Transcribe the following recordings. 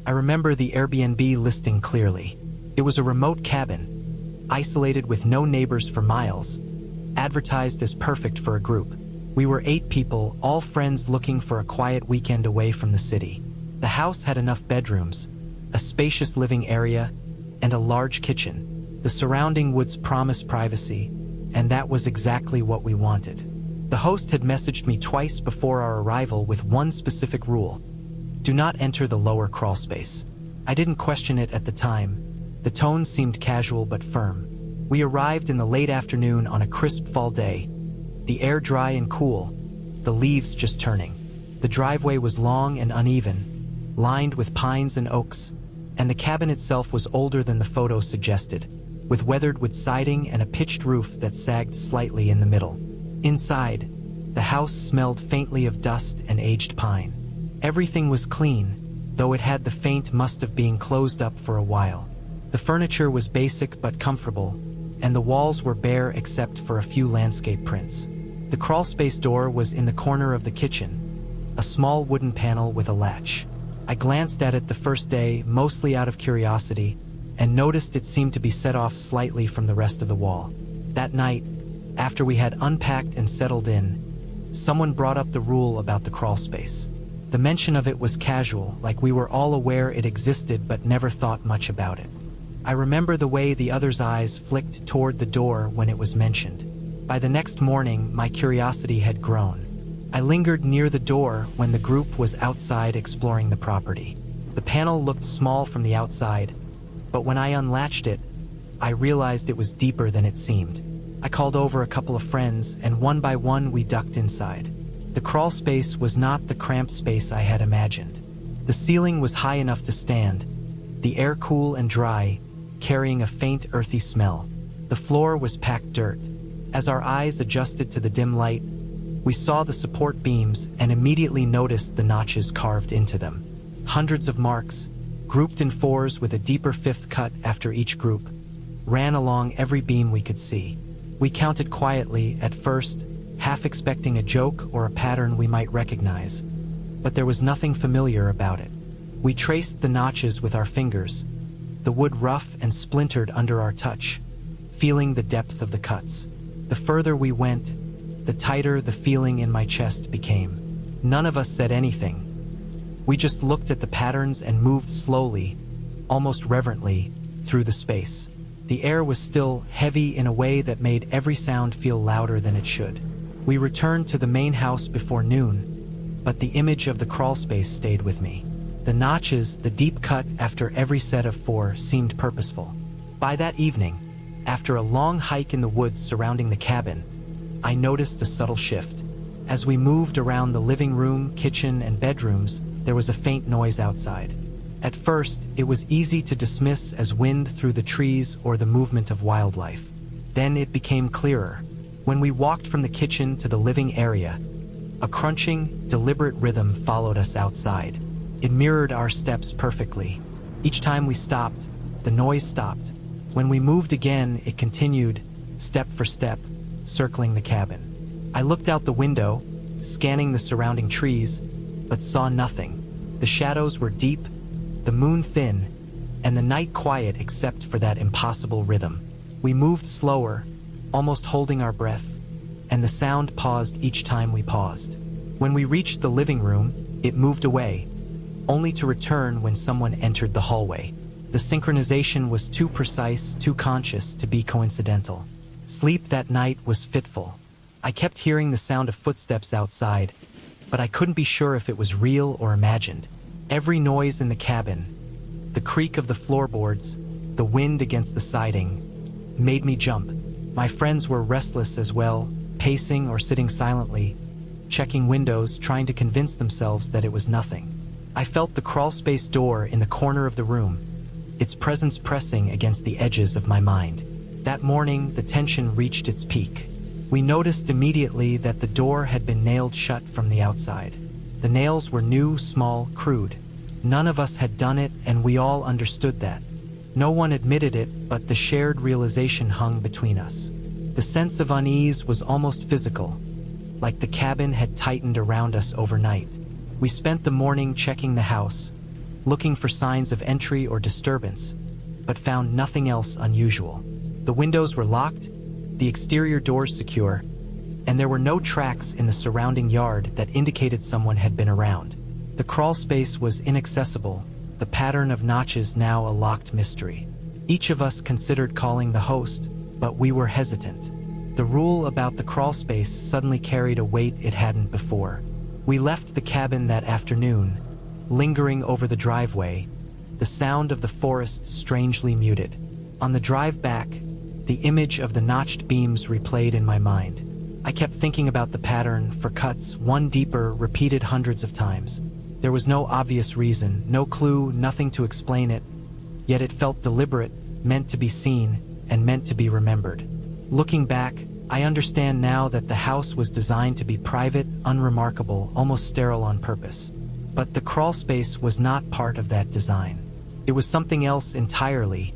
I remember the Airbnb listing clearly. It was a remote cabin, isolated with no neighbors for miles, advertised as perfect for a group. We were 8 people, all friends looking for a quiet weekend away from the city. The house had enough bedrooms, a spacious living area, and a large kitchen. The surrounding woods promised privacy, and that was exactly what we wanted. The host had messaged me twice before our arrival with one specific rule: do not enter the lower crawl space. I didn't question it at the time. The tone seemed casual but firm. We arrived in the late afternoon on a crisp fall day, the air dry and cool, the leaves just turning. The driveway was long and uneven, lined with pines and oaks, and the cabin itself was older than the photo suggested, with weathered wood siding and a pitched roof that sagged slightly in the middle. Inside, the house smelled faintly of dust and aged pine. Everything was clean, though it had the faint must of being closed up for a while. The furniture was basic but comfortable, and the walls were bare except for a few landscape prints. The crawlspace door was in the corner of the kitchen, a small wooden panel with a latch. I glanced at it the first day, mostly out of curiosity, and noticed it seemed to be set off slightly from the rest of the wall. That night, after we had unpacked and settled in, someone brought up the rule about the crawlspace. The mention of it was casual, like we were all aware it existed but never thought much about it. I remember the way the others' eyes flicked toward the door when it was mentioned. By the next morning, my curiosity had grown. I lingered near the door when the group was outside exploring the property. The panel looked small from the outside, but when I unlatched it, I realized it was deeper than it seemed. I called over a couple of friends, and one by one we ducked inside. The crawl space was not the cramped space I had imagined. The ceiling was high enough to stand, the air cool and dry, carrying a faint earthy smell. The floor was packed dirt. As our eyes adjusted to the dim light, we saw the support beams and immediately noticed the notches carved into them. Hundreds of marks, grouped in 4s with a deeper 5th cut after each group, ran along every beam we could see. We counted quietly at first, half expecting a joke or a pattern we might recognize, but there was nothing familiar about it. We traced the notches with our fingers, the wood rough and splintered under our touch, feeling the depth of the cuts. The further we went, the tighter the feeling in my chest became. None of us said anything. We just looked at the patterns and moved slowly, almost reverently, through the space. The air was still heavy in a way that made every sound feel louder than it should. We returned to the main house before noon, but the image of the crawlspace stayed with me. The notches, the deep cut after every set of 4, seemed purposeful. By that evening, after a long hike in the woods surrounding the cabin, I noticed a subtle shift. As we moved around the living room, kitchen, and bedrooms, there was a faint noise outside. At first, it was easy to dismiss as wind through the trees or the movement of wildlife. Then it became clearer. When we walked from the kitchen to the living area, a crunching, deliberate rhythm followed us outside. It mirrored our steps perfectly. Each time we stopped, the noise stopped. When we moved again, it continued, step for step, circling the cabin. I looked out the window, scanning the surrounding trees, but saw nothing. The shadows were deep, the moon thin, and the night quiet except for that impossible rhythm. We moved slower, almost holding our breath, and the sound paused each time we paused. When we reached the living room, it moved away, only to return when someone entered the hallway. The synchronization was too precise, too conscious to be coincidental. Sleep that night was fitful. I kept hearing the sound of footsteps outside, but I couldn't be sure if it was real or imagined. Every noise in the cabin, the creak of the floorboards, the wind against the siding, made me jump. My friends were restless as well, pacing or sitting silently, checking windows, trying to convince themselves that it was nothing. I felt the crawlspace door in the corner of the room, its presence pressing against the edges of my mind. That morning, the tension reached its peak. We noticed immediately that the door had been nailed shut from the outside. The nails were new, small, crude. None of us had done it, and we all understood that. No one admitted it, but the shared realization hung between us. The sense of unease was almost physical, like the cabin had tightened around us overnight. We spent the morning checking the house, looking for signs of entry or disturbance, but found nothing else unusual. The windows were locked, the exterior doors secure, and there were no tracks in the surrounding yard that indicated someone had been around. The crawl space was inaccessible, the pattern of notches now a locked mystery. Each of us considered calling the host, but we were hesitant. The rule about the crawl space suddenly carried a weight it hadn't before. We left the cabin that afternoon, lingering over the driveway, the sound of the forest strangely muted. On the drive back, the image of the notched beams replayed in my mind. I kept thinking about the pattern for cuts, one deeper, repeated hundreds of times. There was no obvious reason, no clue, nothing to explain it, yet it felt deliberate, meant to be seen, and meant to be remembered. Looking back, I understand now that the house was designed to be private, unremarkable, almost sterile on purpose. But the crawl space was not part of that design. It was something else entirely,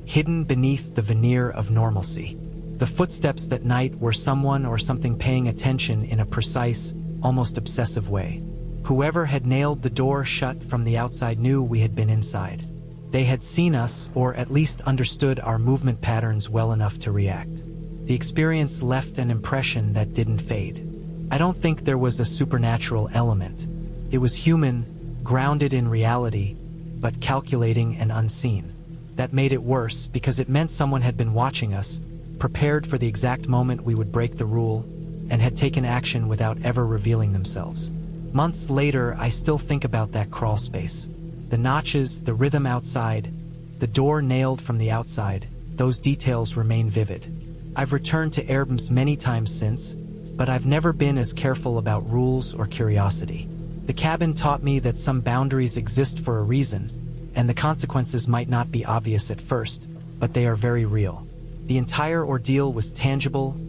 hidden beneath the veneer of normalcy. The footsteps that night were someone or something paying attention in a precise, almost obsessive way. Whoever had nailed the door shut from the outside knew we had been inside. They had seen us, or at least understood our movement patterns well enough to react. The experience left an impression that didn't fade. I don't think there was a supernatural element. It was human, grounded in reality, but calculating and unseen. That made it worse because it meant someone had been watching us, prepared for the exact moment we would break the rule, and had taken action without ever revealing themselves. Months later, I still think about that crawl space. The notches, the rhythm outside, the door nailed from the outside, those details remain vivid. I've returned to Airbnbs many times since, but I've never been as careful about rules or curiosity. The cabin taught me that some boundaries exist for a reason, and the consequences might not be obvious at first, but they are very real. The entire ordeal was tangible,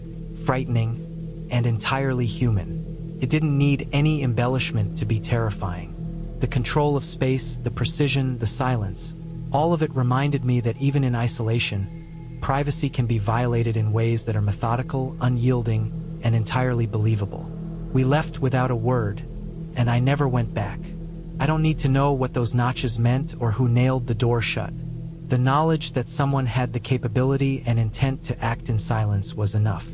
frightening, and entirely human. It didn't need any embellishment to be terrifying. The control of space, the precision, the silence, all of it reminded me that even in isolation, privacy can be violated in ways that are methodical, unyielding, and entirely believable. We left without a word, and I never went back. I don't need to know what those notches meant or who nailed the door shut. The knowledge that someone had the capability and intent to act in silence was enough.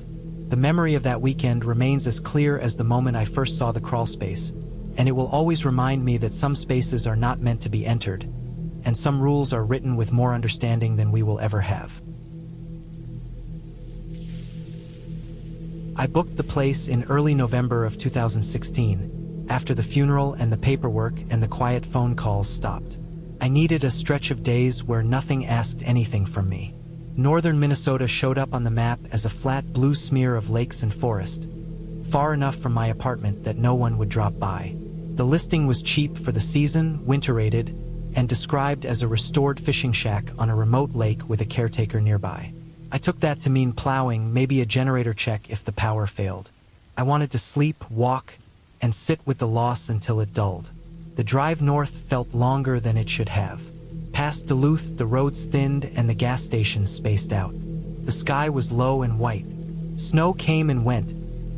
The memory of that weekend remains as clear as the moment I first saw the crawl space, and it will always remind me that some spaces are not meant to be entered, and some rules are written with more understanding than we will ever have. I booked the place in early November of 2016, after the funeral and the paperwork and the quiet phone calls stopped. I needed a stretch of days where nothing asked anything from me. Northern Minnesota showed up on the map as a flat blue smear of lakes and forest, far enough from my apartment that no one would drop by. The listing was cheap for the season, winter-rated, and described as a restored fishing shack on a remote lake with a caretaker nearby. I took that to mean plowing, maybe a generator check if the power failed. I wanted to sleep, walk, and sit with the loss until it dulled. The drive north felt longer than it should have. Past Duluth, the roads thinned and the gas stations spaced out. The sky was low and white. Snow came and went,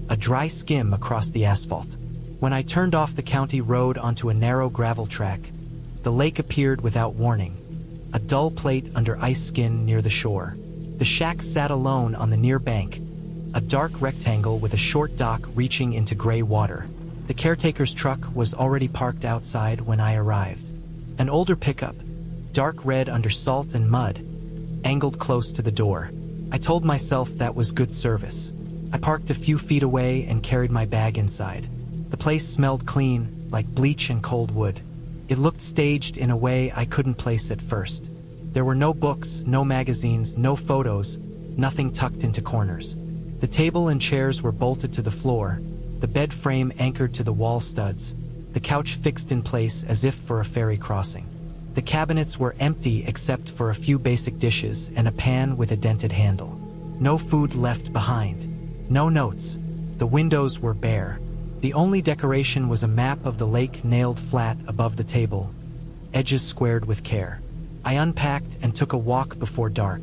a dry skim across the asphalt. When I turned off the county road onto a narrow gravel track, the lake appeared without warning, a dull plate under ice skin near the shore. The shack sat alone on the near bank, a dark rectangle with a short dock reaching into gray water. The caretaker's truck was already parked outside when I arrived. An older pickup, dark red under salt and mud, angled close to the door. I told myself that was good service. I parked a few feet away and carried my bag inside. The place smelled clean, like bleach and cold wood. It looked staged in a way I couldn't place at first. There were no books, no magazines, no photos, nothing tucked into corners. The table and chairs were bolted to the floor, the bed frame anchored to the wall studs, the couch fixed in place as if for a ferry crossing. The cabinets were empty except for a few basic dishes and a pan with a dented handle. No food left behind. No notes. The windows were bare. The only decoration was a map of the lake nailed flat above the table, edges squared with care. I unpacked and took a walk before dark.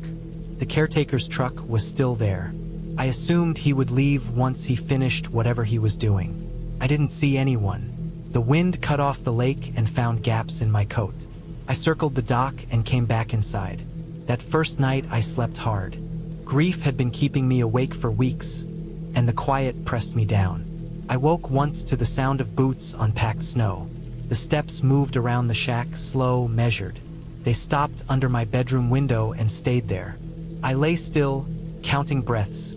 The caretaker's truck was still there. I assumed he would leave once he finished whatever he was doing. I didn't see anyone. The wind cut off the lake and found gaps in my coat. I circled the dock and came back inside. That first night I slept hard. Grief had been keeping me awake for weeks, and the quiet pressed me down. I woke once to the sound of boots on packed snow. The steps moved around the shack, slow, measured. They stopped under my bedroom window and stayed there. I lay still, counting breaths,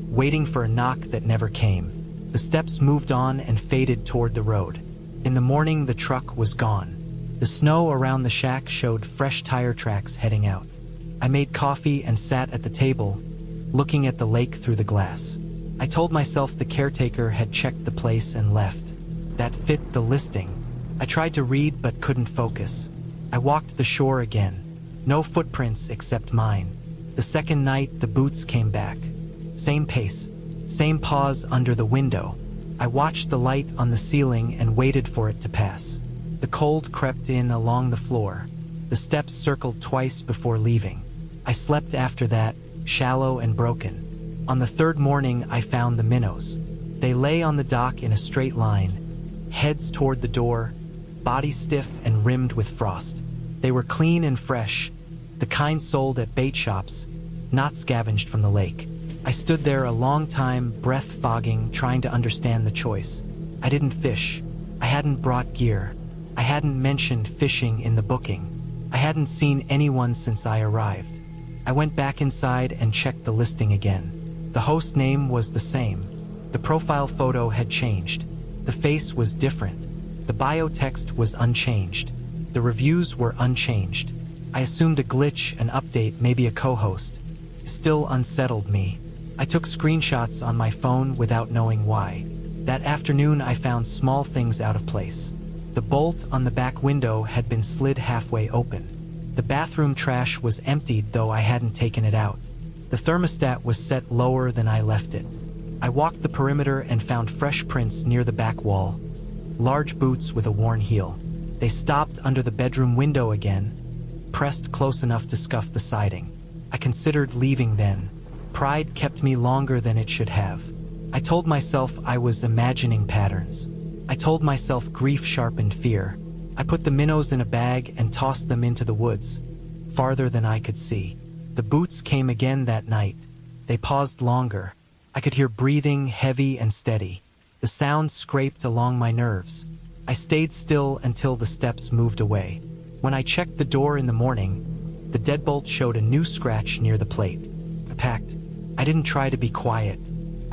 waiting for a knock that never came. The steps moved on and faded toward the road. In the morning, the truck was gone. The snow around the shack showed fresh tire tracks heading out. I made coffee and sat at the table, looking at the lake through the glass. I told myself the caretaker had checked the place and left. That fit the listing. I tried to read but couldn't focus. I walked the shore again. No footprints except mine. The second night, the boots came back. Same pace, same pause under the window. I watched the light on the ceiling and waited for it to pass. The cold crept in along the floor. The steps circled twice before leaving. I slept after that, shallow and broken. On the third morning, I found the minnows. They lay on the dock in a straight line, heads toward the door, bodies stiff and rimmed with frost. They were clean and fresh, the kind sold at bait shops, not scavenged from the lake. I stood there a long time, breath fogging, trying to understand the choice. I didn't fish. I hadn't brought gear. I hadn't mentioned fishing in the booking. I hadn't seen anyone since I arrived. I went back inside and checked the listing again. The host name was the same. The profile photo had changed. The face was different. The bio text was unchanged. The reviews were unchanged. I assumed a glitch, an update, maybe a co-host. Still unsettled me. I took screenshots on my phone without knowing why. That afternoon I found small things out of place. The bolt on the back window had been slid halfway open. The bathroom trash was emptied, though I hadn't taken it out. The thermostat was set lower than I left it. I walked the perimeter and found fresh prints near the back wall. Large boots with a worn heel. They stopped under the bedroom window again, pressed close enough to scuff the siding. I considered leaving then. Pride kept me longer than it should have. I told myself I was imagining patterns. I told myself grief sharpened fear. I put the minnows in a bag and tossed them into the woods, farther than I could see. The boots came again that night. They paused longer. I could hear breathing, heavy and steady. The sound scraped along my nerves. I stayed still until the steps moved away. When I checked the door in the morning, the deadbolt showed a new scratch near the plate. I packed. I didn't try to be quiet.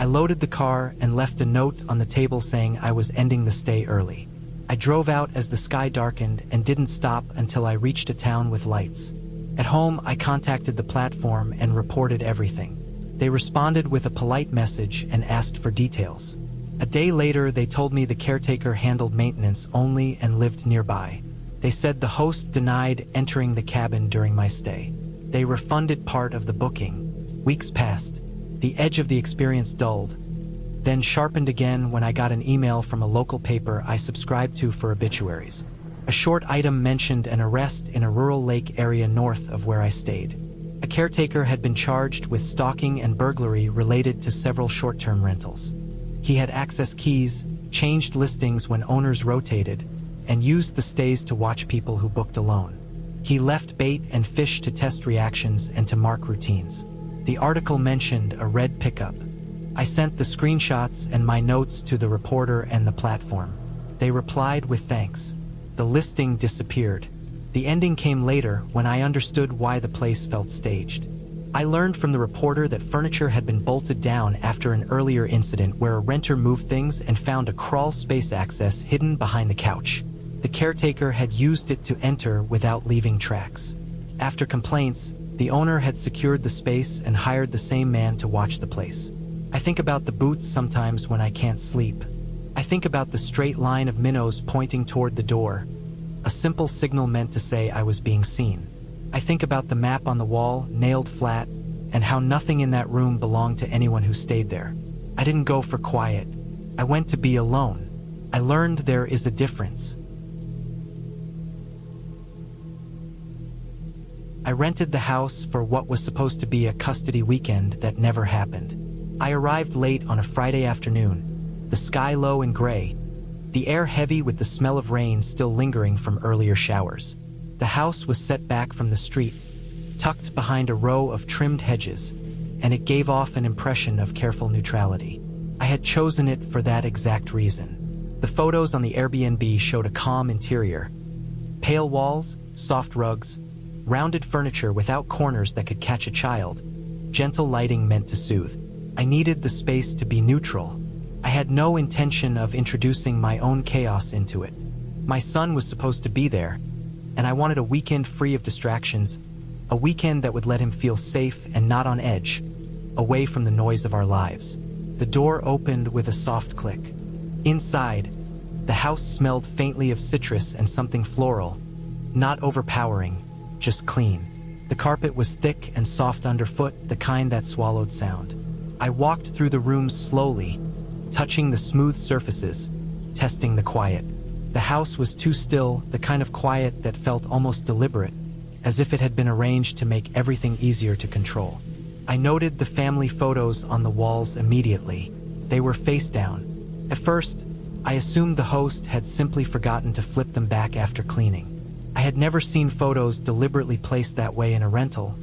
I loaded the car and left a note on the table saying I was ending the stay early. I drove out as the sky darkened and didn't stop until I reached a town with lights. At home, I contacted the platform and reported everything. They responded with a polite message and asked for details. A day later, they told me the caretaker handled maintenance only and lived nearby. They said the host denied entering the cabin during my stay. They refunded part of the booking. Weeks passed. The edge of the experience dulled, then sharpened again when I got an email from a local paper I subscribed to for obituaries. A short item mentioned an arrest in a rural lake area north of where I stayed. A caretaker had been charged with stalking and burglary related to several short-term rentals. He had access keys, changed listings when owners rotated, and used the stays to watch people who booked alone. He left bait and fish to test reactions and to mark routines. The article mentioned a red pickup. I sent the screenshots and my notes to the reporter and the platform. They replied with thanks. The listing disappeared. The ending came later when I understood why the place felt staged. I learned from the reporter that furniture had been bolted down after an earlier incident where a renter moved things and found a crawl space access hidden behind the couch. The caretaker had used it to enter without leaving tracks. After complaints, the owner had secured the space and hired the same man to watch the place. I think about the boots sometimes when I can't sleep. I think about the straight line of minnows pointing toward the door, a simple signal meant to say I was being seen. I think about the map on the wall, nailed flat, and how nothing in that room belonged to anyone who stayed there. I didn't go for quiet. I went to be alone. I learned there is a difference. I rented the house for what was supposed to be a custody weekend that never happened. I arrived late on a Friday afternoon, the sky low and gray, the air heavy with the smell of rain still lingering from earlier showers. The house was set back from the street, tucked behind a row of trimmed hedges, and it gave off an impression of careful neutrality. I had chosen it for that exact reason. The photos on the Airbnb showed a calm interior. Pale walls, soft rugs, rounded furniture without corners that could catch a child, gentle lighting meant to soothe. I needed the space to be neutral. I had no intention of introducing my own chaos into it. My son was supposed to be there, and I wanted a weekend free of distractions, a weekend that would let him feel safe and not on edge, away from the noise of our lives. The door opened with a soft click. Inside, the house smelled faintly of citrus and something floral, not overpowering, just clean. The carpet was thick and soft underfoot, the kind that swallowed sound. I walked through the room slowly, touching the smooth surfaces, testing the quiet. The house was too still, the kind of quiet that felt almost deliberate, as if it had been arranged to make everything easier to control. I noted the family photos on the walls immediately. They were face down. At first, I assumed the host had simply forgotten to flip them back after cleaning. I had never seen photos deliberately placed that way in a rental,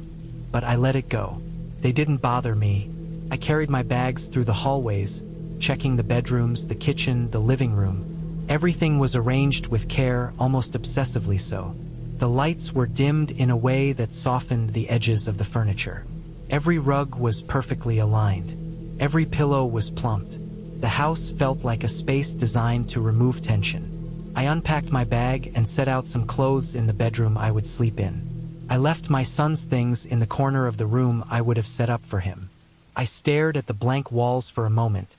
but I let it go. They didn't bother me. I carried my bags through the hallways, checking the bedrooms, the kitchen, the living room. Everything was arranged with care, almost obsessively so. The lights were dimmed in a way that softened the edges of the furniture. Every rug was perfectly aligned. Every pillow was plumped. The house felt like a space designed to remove tension. I unpacked my bag and set out some clothes in the bedroom I would sleep in. I left my son's things in the corner of the room I would have set up for him. I stared at the blank walls for a moment,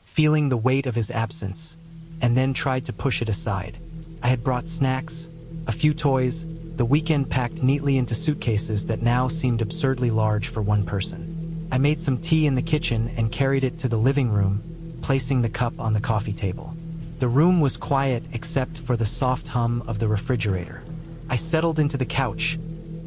feeling the weight of his absence, and then tried to push it aside. I had brought snacks, a few toys, the weekend packed neatly into suitcases that now seemed absurdly large for one person. I made some tea in the kitchen and carried it to the living room, placing the cup on the coffee table. The room was quiet except for the soft hum of the refrigerator. I settled into the couch,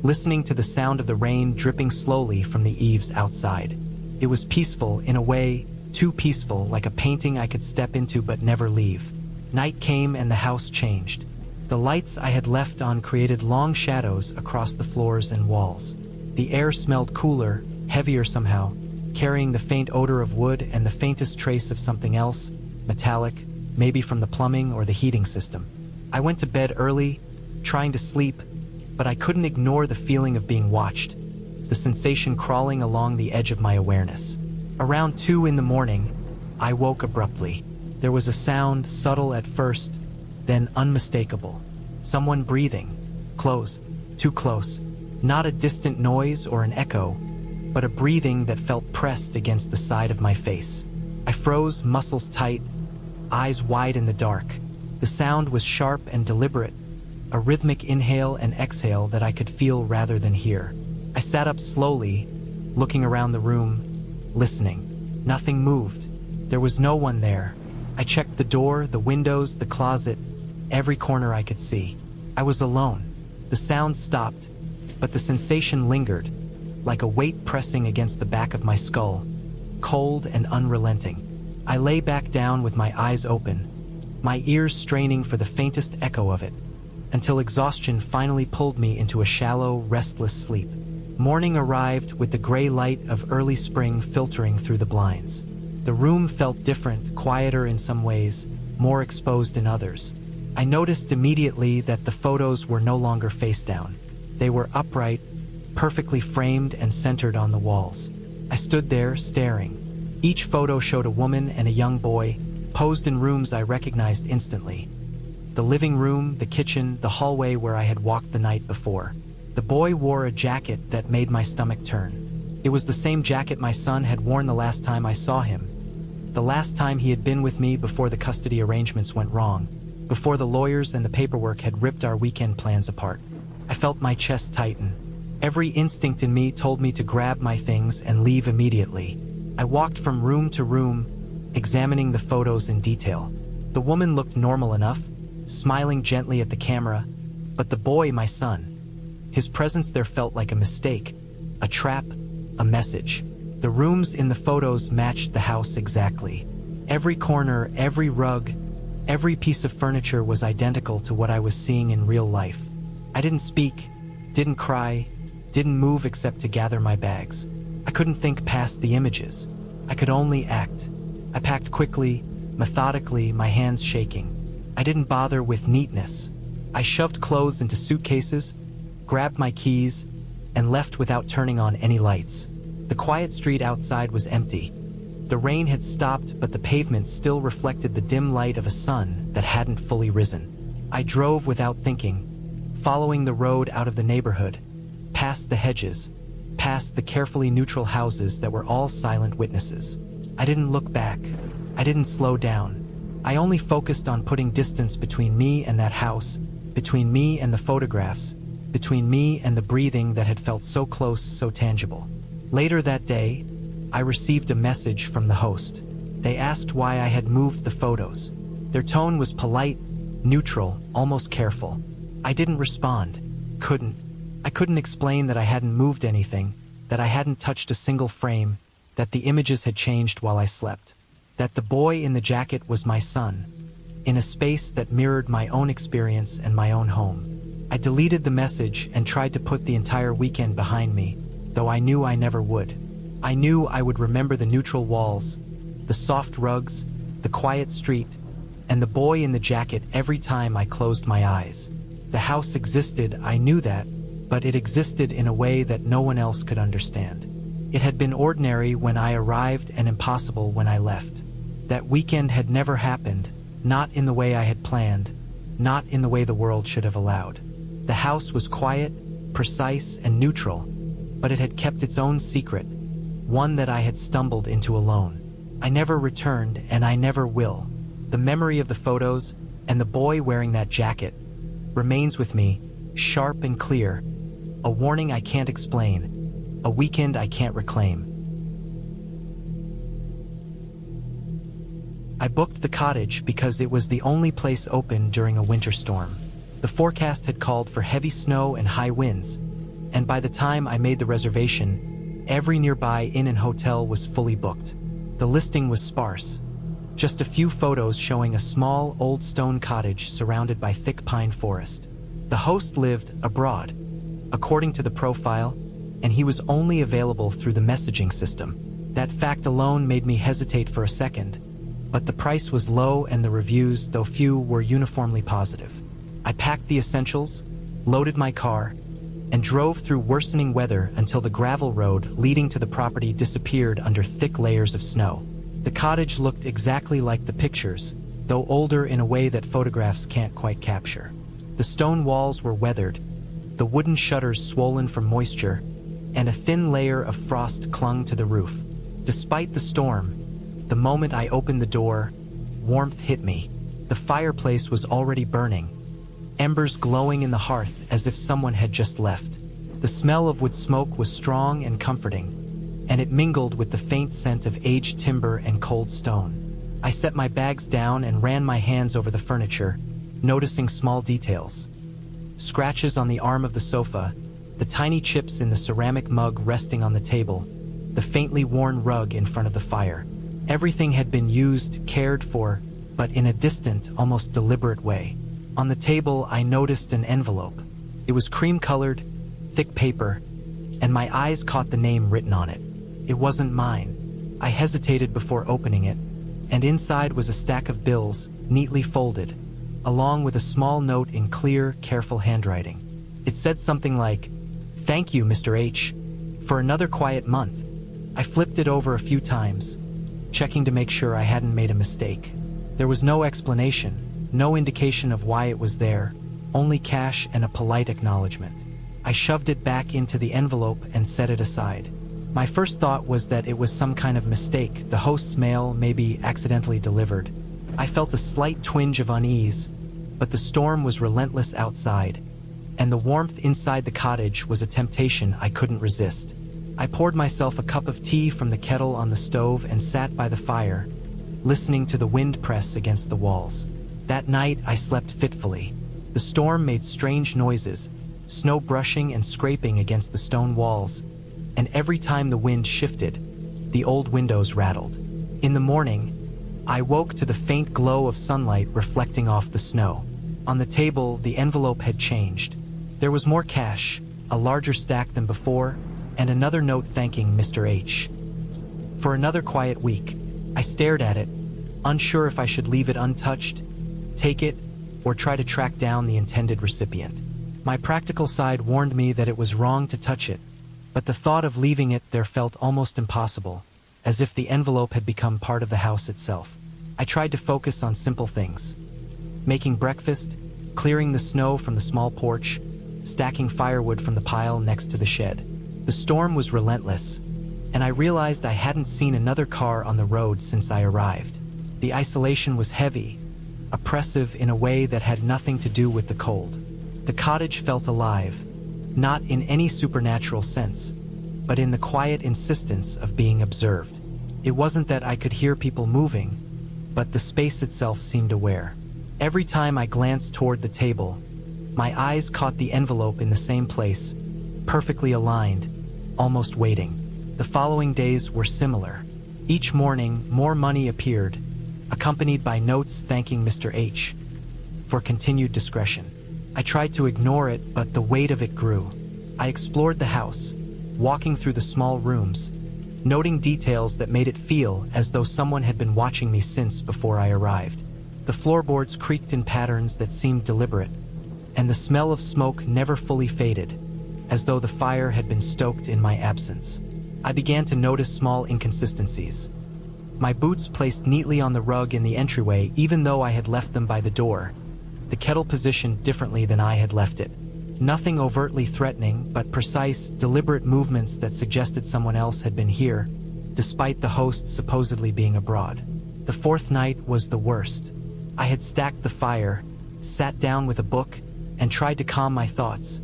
listening to the sound of the rain dripping slowly from the eaves outside. It was peaceful in a way, too peaceful, like a painting I could step into but never leave. Night came and the house changed. The lights I had left on created long shadows across the floors and walls. The air smelled cooler, heavier somehow, carrying the faint odor of wood and the faintest trace of something else, metallic, maybe from the plumbing or the heating system. I went to bed early, trying to sleep, but I couldn't ignore the feeling of being watched, the sensation crawling along the edge of my awareness. Around 2 in the morning, I woke abruptly. There was a sound, subtle at first, then unmistakable. Someone breathing. Close. Too close. Not a distant noise or an echo, but a breathing that felt pressed against the side of my face. I froze, muscles tight, eyes wide in the dark. The sound was sharp and deliberate, a rhythmic inhale and exhale that I could feel rather than hear. I sat up slowly, looking around the room, listening. Nothing moved. There was no one there. I checked the door, the windows, the closet, every corner I could see. I was alone. The sound stopped, but the sensation lingered, like a weight pressing against the back of my skull, cold and unrelenting. I lay back down with my eyes open, my ears straining for the faintest echo of it, until exhaustion finally pulled me into a shallow, restless sleep. Morning arrived with the gray light of early spring filtering through the blinds. The room felt different, quieter in some ways, more exposed in others. I noticed immediately that the photos were no longer face down. They were upright, perfectly framed and centered on the walls. I stood there, staring. Each photo showed a woman and a young boy, posed in rooms I recognized instantly. The living room, the kitchen, the hallway where I had walked the night before. The boy wore a jacket that made my stomach turn. It was the same jacket my son had worn the last time I saw him. The last time he had been with me before the custody arrangements went wrong, before the lawyers and the paperwork had ripped our weekend plans apart. I felt my chest tighten. Every instinct in me told me to grab my things and leave immediately. I walked from room to room, examining the photos in detail. The woman looked normal enough, smiling gently at the camera, but the boy, my son, his presence there felt like a mistake, a trap, a message. The rooms in the photos matched the house exactly. Every corner, every rug, every piece of furniture was identical to what I was seeing in real life. I didn't speak, didn't cry, didn't move except to gather my bags. I couldn't think past the images. I could only act. I packed quickly, methodically, my hands shaking. I didn't bother with neatness. I shoved clothes into suitcases, grabbed my keys, and left without turning on any lights. The quiet street outside was empty. The rain had stopped, but the pavement still reflected the dim light of a sun that hadn't fully risen. I drove without thinking, following the road out of the neighborhood, past the hedges, past the carefully neutral houses that were all silent witnesses. I didn't look back. I didn't slow down. I only focused on putting distance between me and that house, between me and the photographs, between me and the breathing that had felt so close, so tangible. Later that day, I received a message from the host. They asked why I had moved the photos. Their tone was polite, neutral, almost careful. I didn't respond. I couldn't explain that I hadn't moved anything, that I hadn't touched a single frame, that the images had changed while I slept, that the boy in the jacket was my son, in a space that mirrored my own experience and my own home. I deleted the message and tried to put the entire weekend behind me, though I knew I never would. I knew I would remember the neutral walls, the soft rugs, the quiet street, and the boy in the jacket every time I closed my eyes. The house existed, I knew that, but it existed in a way that no one else could understand. It had been ordinary when I arrived and impossible when I left. That weekend had never happened, not in the way I had planned, not in the way the world should have allowed. The house was quiet, precise, and neutral, but it had kept its own secret, one that I had stumbled into alone. I never returned, and I never will. The memory of the photos and the boy wearing that jacket remains with me, sharp and clear, a warning I can't explain, a weekend I can't reclaim. I booked the cottage because it was the only place open during a winter storm. The forecast had called for heavy snow and high winds, and by the time I made the reservation, every nearby inn and hotel was fully booked. The listing was sparse. Just a few photos showing a small, old stone cottage surrounded by thick pine forest. The host lived abroad, according to the profile, and he was only available through the messaging system. That fact alone made me hesitate for a second, but the price was low and the reviews, though few, were uniformly positive. I packed the essentials, loaded my car, and drove through worsening weather until the gravel road leading to the property disappeared under thick layers of snow. The cottage looked exactly like the pictures, though older in a way that photographs can't quite capture. The stone walls were weathered, the wooden shutters swollen from moisture, and a thin layer of frost clung to the roof. Despite the storm, the moment I opened the door, warmth hit me. The fireplace was already burning, embers glowing in the hearth as if someone had just left. The smell of wood smoke was strong and comforting, and it mingled with the faint scent of aged timber and cold stone. I set my bags down and ran my hands over the furniture, noticing small details. Scratches on the arm of the sofa, the tiny chips in the ceramic mug resting on the table, the faintly worn rug in front of the fire. Everything had been used, cared for, but in a distant, almost deliberate way. On the table, I noticed an envelope. It was cream-colored, thick paper, and my eyes caught the name written on it. It wasn't mine. I hesitated before opening it, and inside was a stack of bills, neatly folded, along with a small note in clear, careful handwriting. It said something like, "Thank you, Mr. H, for another quiet month." I flipped it over a few times, checking to make sure I hadn't made a mistake. There was no explanation, no indication of why it was there, only cash and a polite acknowledgement. I shoved it back into the envelope and set it aside. My first thought was that it was some kind of mistake, the host's mail maybe accidentally delivered. I felt a slight twinge of unease, but the storm was relentless outside, and the warmth inside the cottage was a temptation I couldn't resist. I poured myself a cup of tea from the kettle on the stove and sat by the fire, listening to the wind press against the walls. That night I slept fitfully. The storm made strange noises, snow brushing and scraping against the stone walls, and every time the wind shifted, the old windows rattled. In the morning, I woke to the faint glow of sunlight reflecting off the snow. On the table, the envelope had changed. There was more cash, a larger stack than before, and another note thanking Mr. H. For another quiet week, I stared at it, unsure if I should leave it untouched, take it, or try to track down the intended recipient. My practical side warned me that it was wrong to touch it, but the thought of leaving it there felt almost impossible, as if the envelope had become part of the house itself. I tried to focus on simple things. Making breakfast, clearing the snow from the small porch, stacking firewood from the pile next to the shed. The storm was relentless, and I realized I hadn't seen another car on the road since I arrived. The isolation was heavy, oppressive in a way that had nothing to do with the cold. The cottage felt alive, not in any supernatural sense, but in the quiet insistence of being observed. It wasn't that I could hear people moving, but the space itself seemed aware. Every time I glanced toward the table, my eyes caught the envelope in the same place, perfectly aligned, almost waiting. The following days were similar. Each morning, more money appeared, accompanied by notes thanking Mr. H. for continued discretion. I tried to ignore it, but the weight of it grew. I explored the house, walking through the small rooms, noting details that made it feel as though someone had been watching me since before I arrived. The floorboards creaked in patterns that seemed deliberate, and the smell of smoke never fully faded, as though the fire had been stoked in my absence. I began to notice small inconsistencies. My boots placed neatly on the rug in the entryway even though I had left them by the door, the kettle positioned differently than I had left it. Nothing overtly threatening, but precise, deliberate movements that suggested someone else had been here, despite the host supposedly being abroad. The fourth night was the worst. I had stacked the fire, sat down with a book, and tried to calm my thoughts,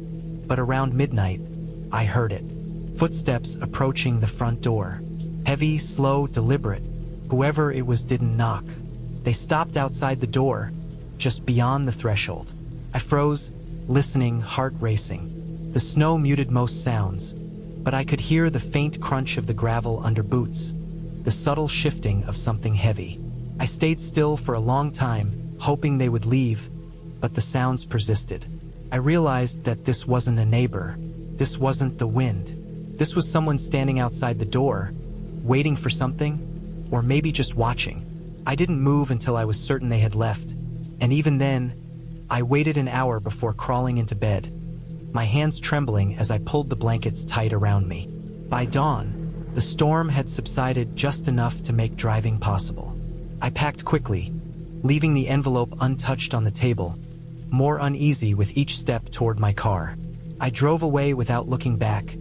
but around midnight, I heard it. Footsteps approaching the front door. Heavy, slow, deliberate. Whoever it was didn't knock. They stopped outside the door, just beyond the threshold. I froze, listening, heart racing. The snow muted most sounds, but I could hear the faint crunch of the gravel under boots, the subtle shifting of something heavy. I stayed still for a long time, hoping they would leave, but the sounds persisted. I realized that this wasn't a neighbor. This wasn't the wind. This was someone standing outside the door, waiting for something, or maybe just watching. I didn't move until I was certain they had left, and even then, I waited an hour before crawling into bed, my hands trembling as I pulled the blankets tight around me. By dawn, the storm had subsided just enough to make driving possible. I packed quickly, leaving the envelope untouched on the table, more uneasy with each step toward my car. I drove away without looking back,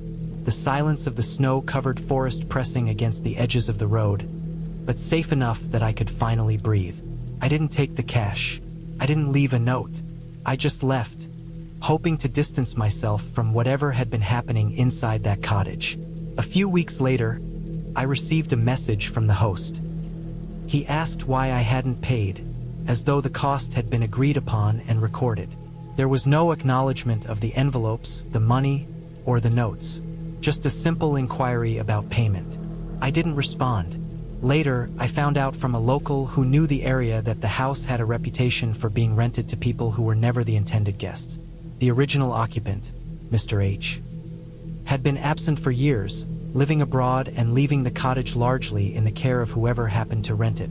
the silence of the snow-covered forest pressing against the edges of the road, but safe enough that I could finally breathe. I didn't take the cash. I didn't leave a note. I just left, hoping to distance myself from whatever had been happening inside that cottage. A few weeks later, I received a message from the host. He asked why I hadn't paid, as though the cost had been agreed upon and recorded. There was no acknowledgement of the envelopes, the money, or the notes, just a simple inquiry about payment. I didn't respond. Later, I found out from a local who knew the area that the house had a reputation for being rented to people who were never the intended guests. The original occupant, Mr. H., had been absent for years, living abroad and leaving the cottage largely in the care of whoever happened to rent it.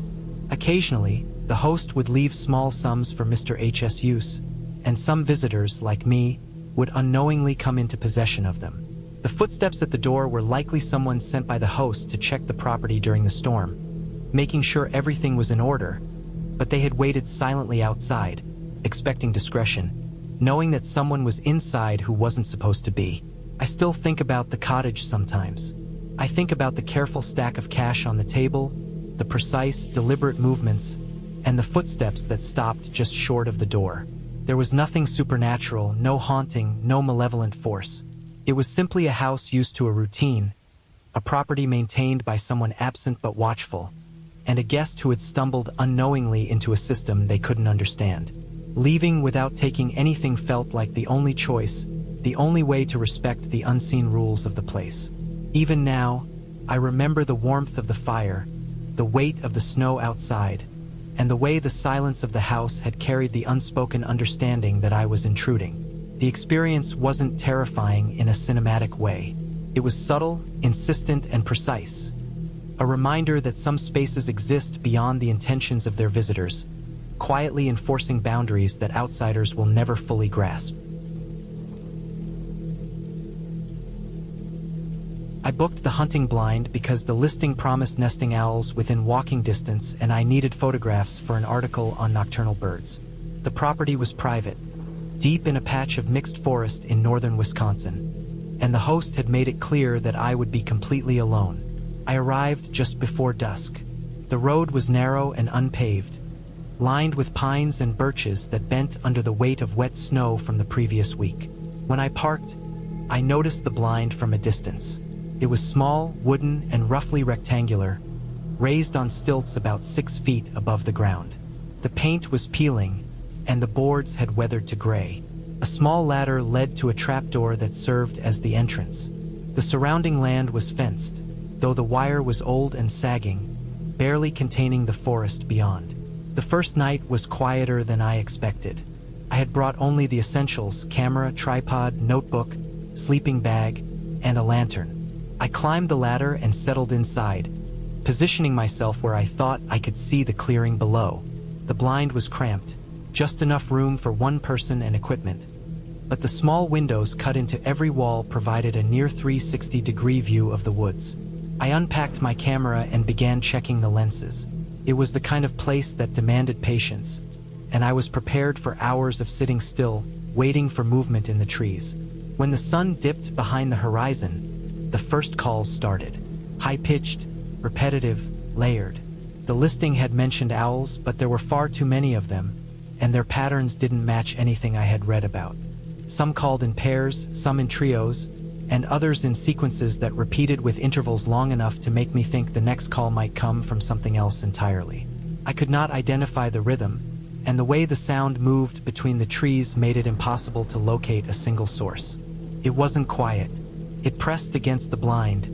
Occasionally, the host would leave small sums for Mr. H's use, and some visitors, like me, would unknowingly come into possession of them. The footsteps at the door were likely someone sent by the host to check the property during the storm, making sure everything was in order, but they had waited silently outside, expecting discretion, knowing that someone was inside who wasn't supposed to be. I still think about the cottage sometimes. I think about the careful stack of cash on the table, the precise, deliberate movements, and the footsteps that stopped just short of the door. There was nothing supernatural, no haunting, no malevolent force. It was simply a house used to a routine, a property maintained by someone absent but watchful, and a guest who had stumbled unknowingly into a system they couldn't understand. Leaving without taking anything felt like the only choice, the only way to respect the unseen rules of the place. Even now, I remember the warmth of the fire, the weight of the snow outside, and the way the silence of the house had carried the unspoken understanding that I was intruding. The experience wasn't terrifying in a cinematic way. It was subtle, insistent, and precise. A reminder that some spaces exist beyond the intentions of their visitors, quietly enforcing boundaries that outsiders will never fully grasp. I booked the hunting blind because the listing promised nesting owls within walking distance and I needed photographs for an article on nocturnal birds. The property was private, deep in a patch of mixed forest in northern Wisconsin, and the host had made it clear that I would be completely alone. I arrived just before dusk. The road was narrow and unpaved, lined with pines and birches that bent under the weight of wet snow from the previous week. When I parked, I noticed the blind from a distance. It was small, wooden, and roughly rectangular, raised on stilts about 6 feet above the ground. The paint was peeling, and the boards had weathered to gray. A small ladder led to a trapdoor that served as the entrance. The surrounding land was fenced, though the wire was old and sagging, barely containing the forest beyond. The first night was quieter than I expected. I had brought only the essentials: camera, tripod, notebook, sleeping bag, and a lantern. I climbed the ladder and settled inside, positioning myself where I thought I could see the clearing below. The blind was cramped, just enough room for one person and equipment, but the small windows cut into every wall provided a near 360-degree view of the woods. I unpacked my camera and began checking the lenses. It was the kind of place that demanded patience, and I was prepared for hours of sitting still, waiting for movement in the trees. When the sun dipped behind the horizon, the first calls started. High-pitched, repetitive, layered. The listing had mentioned owls, but there were far too many of them, and their patterns didn't match anything I had read about. Some called in pairs, some in trios, and others in sequences that repeated with intervals long enough to make me think the next call might come from something else entirely. I could not identify the rhythm, and the way the sound moved between the trees made it impossible to locate a single source. It wasn't quiet. It pressed against the blind,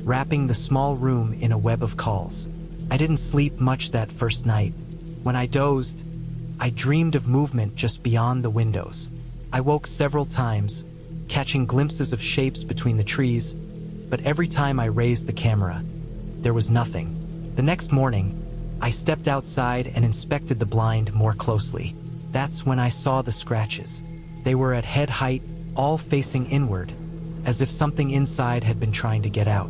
wrapping the small room in a web of calls. I didn't sleep much that first night. When I dozed, I dreamed of movement just beyond the windows. I woke several times, catching glimpses of shapes between the trees, but every time I raised the camera, there was nothing. The next morning, I stepped outside and inspected the blind more closely. That's when I saw the scratches. They were at head height, all facing inward, as if something inside had been trying to get out.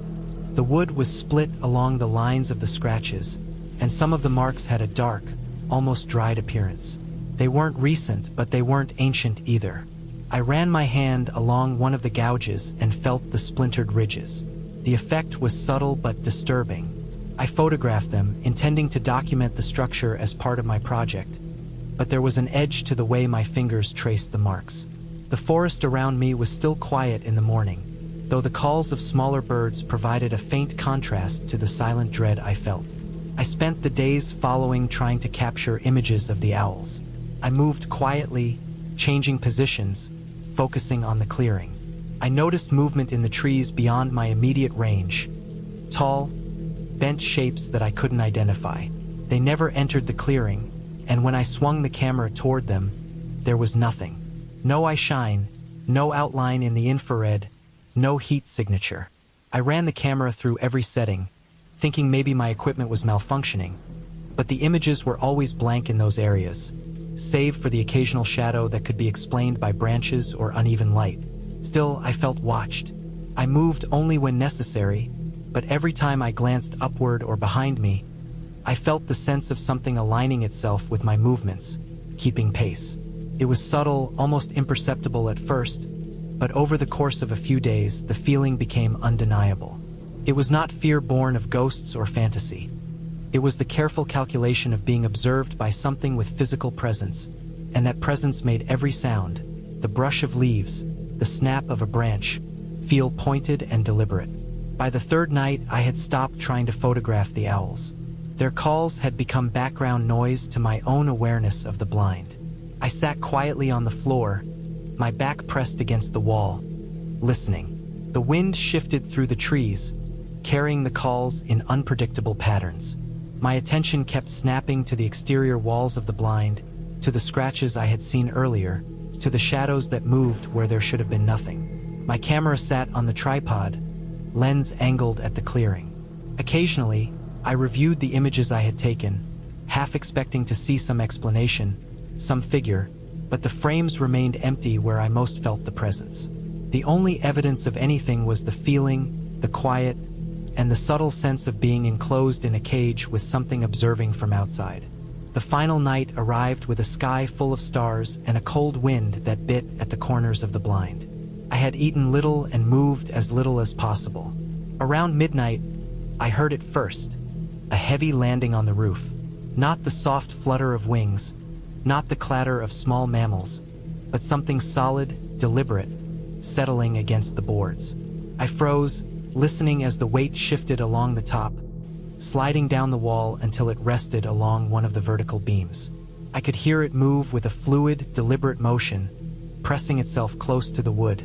The wood was split along the lines of the scratches, and some of the marks had a dark, almost dried appearance. They weren't recent, but they weren't ancient either. I ran my hand along one of the gouges and felt the splintered ridges. The effect was subtle but disturbing. I photographed them, intending to document the structure as part of my project, but there was an edge to the way my fingers traced the marks. The forest around me was still quiet in the morning, though the calls of smaller birds provided a faint contrast to the silent dread I felt. I spent the days following trying to capture images of the owls. I moved quietly, changing positions, focusing on the clearing. I noticed movement in the trees beyond my immediate range. Tall, bent shapes that I couldn't identify. They never entered the clearing, and when I swung the camera toward them, there was nothing. No eye shine, no outline in the infrared, no heat signature. I ran the camera through every setting, thinking maybe my equipment was malfunctioning, but the images were always blank in those areas, save for the occasional shadow that could be explained by branches or uneven light. Still, I felt watched. I moved only when necessary, but every time I glanced upward or behind me, I felt the sense of something aligning itself with my movements, keeping pace. It was subtle, almost imperceptible at first, but over the course of a few days, the feeling became undeniable. It was not fear born of ghosts or fantasy. It was the careful calculation of being observed by something with physical presence, and that presence made every sound, the brush of leaves, the snap of a branch, feel pointed and deliberate. By the third night, I had stopped trying to photograph the owls. Their calls had become background noise to my own awareness of the blind. I sat quietly on the floor, my back pressed against the wall, listening. The wind shifted through the trees, carrying the calls in unpredictable patterns. My attention kept snapping to the exterior walls of the blind, to the scratches I had seen earlier, to the shadows that moved where there should have been nothing. My camera sat on the tripod, lens angled at the clearing. Occasionally, I reviewed the images I had taken, half expecting to see some explanation, some figure, but the frames remained empty where I most felt the presence. The only evidence of anything was the feeling, the quiet, and the subtle sense of being enclosed in a cage with something observing from outside. The final night arrived with a sky full of stars and a cold wind that bit at the corners of the blind. I had eaten little and moved as little as possible. Around midnight, I heard it first, a heavy landing on the roof. Not the soft flutter of wings, not the clatter of small mammals, but something solid, deliberate, settling against the boards. I froze, listening as the weight shifted along the top, sliding down the wall until it rested along one of the vertical beams. I could hear it move with a fluid, deliberate motion, pressing itself close to the wood,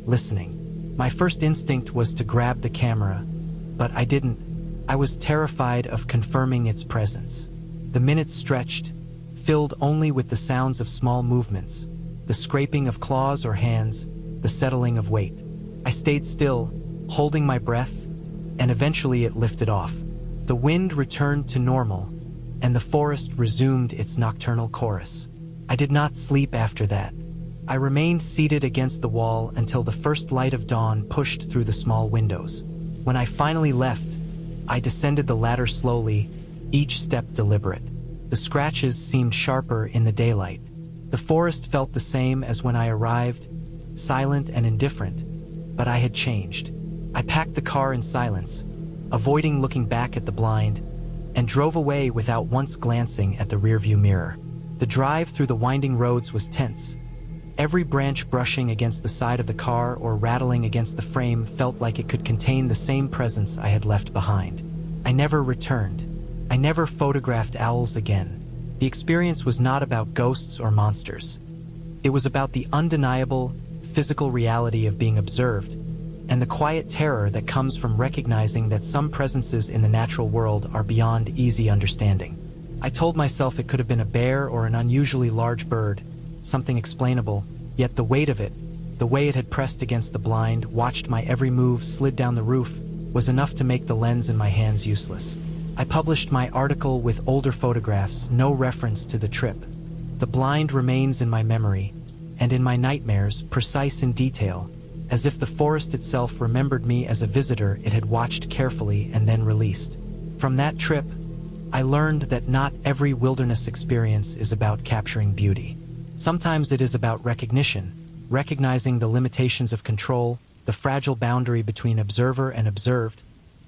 listening. My first instinct was to grab the camera, but I didn't. I was terrified of confirming its presence. The minutes stretched, filled only with the sounds of small movements, the scraping of claws or hands, the settling of weight. I stayed still, holding my breath, and eventually it lifted off. The wind returned to normal, and the forest resumed its nocturnal chorus. I did not sleep after that. I remained seated against the wall until the first light of dawn pushed through the small windows. When I finally left, I descended the ladder slowly, each step deliberate. The scratches seemed sharper in the daylight. The forest felt the same as when I arrived, silent and indifferent, but I had changed. I packed the car in silence, avoiding looking back at the blind, and drove away without once glancing at the rearview mirror. The drive through the winding roads was tense. Every branch brushing against the side of the car or rattling against the frame felt like it could contain the same presence I had left behind. I never returned. I never photographed owls again. The experience was not about ghosts or monsters. It was about the undeniable, physical reality of being observed, and the quiet terror that comes from recognizing that some presences in the natural world are beyond easy understanding. I told myself it could have been a bear or an unusually large bird, something explainable, yet the weight of it, the way it had pressed against the blind, watched my every move, slid down the roof, was enough to make the lens in my hands useless. I published my article with older photographs, no reference to the trip. The blind remains in my memory, and in my nightmares, precise in detail, as if the forest itself remembered me as a visitor it had watched carefully and then released. From that trip, I learned that not every wilderness experience is about capturing beauty. Sometimes it is about recognition, recognizing the limitations of control, the fragile boundary between observer and observed,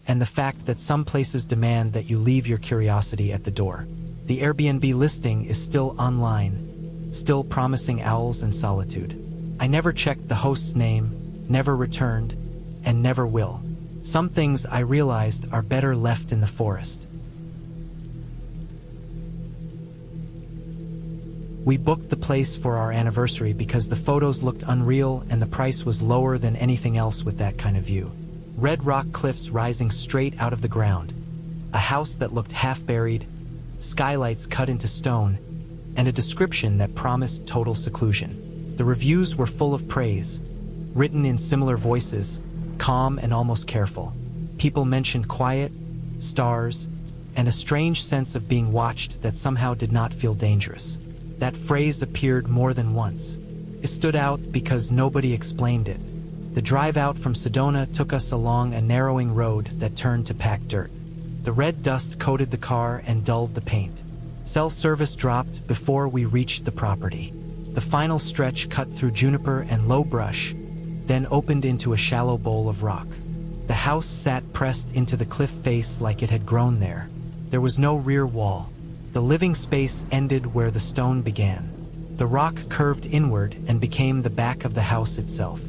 and the fact that some places demand that you leave your curiosity at the door. The Airbnb listing is still online, still promising owls and solitude. I never checked the host's name, never returned, and never will. Some things I realized are better left in the forest. We booked the place for our anniversary because the photos looked unreal and the price was lower than anything else with that kind of view. Red rock cliffs rising straight out of the ground, a house that looked half-buried, skylights cut into stone, and a description that promised total seclusion. The reviews were full of praise, written in similar voices, calm and almost careful. People mentioned quiet, stars, and a strange sense of being watched that somehow did not feel dangerous. That phrase appeared more than once. It stood out because nobody explained it. The drive out from Sedona took us along a narrowing road that turned to packed dirt. The red dust coated the car and dulled the paint. Cell service dropped before we reached the property. The final stretch cut through juniper and low brush, then opened into a shallow bowl of rock. The house sat pressed into the cliff face like it had grown there. There was no rear wall. The living space ended where the stone began. The rock curved inward and became the back of the house itself.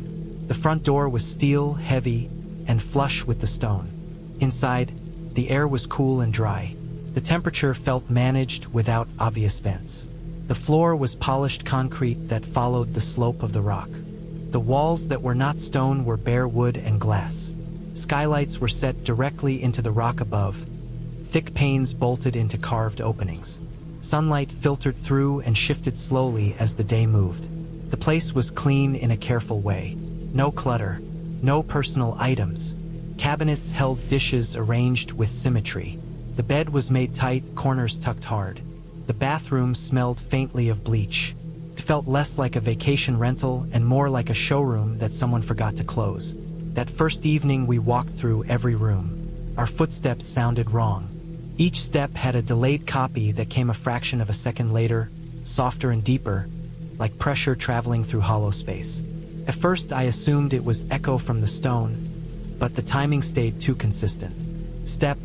The front door was steel, heavy, and flush with the stone. Inside, the air was cool and dry. The temperature felt managed without obvious vents. The floor was polished concrete that followed the slope of the rock. The walls that were not stone were bare wood and glass. Skylights were set directly into the rock above, thick panes bolted into carved openings. Sunlight filtered through and shifted slowly as the day moved. The place was clean in a careful way. No clutter, no personal items. Cabinets held dishes arranged with symmetry. The bed was made tight, corners tucked hard. The bathroom smelled faintly of bleach. It felt less like a vacation rental and more like a showroom that someone forgot to close. That first evening we walked through every room. Our footsteps sounded wrong. Each step had a delayed copy that came a fraction of a second later, softer and deeper, like pressure traveling through hollow space. At first I assumed it was echo from the stone, but the timing stayed too consistent. Step,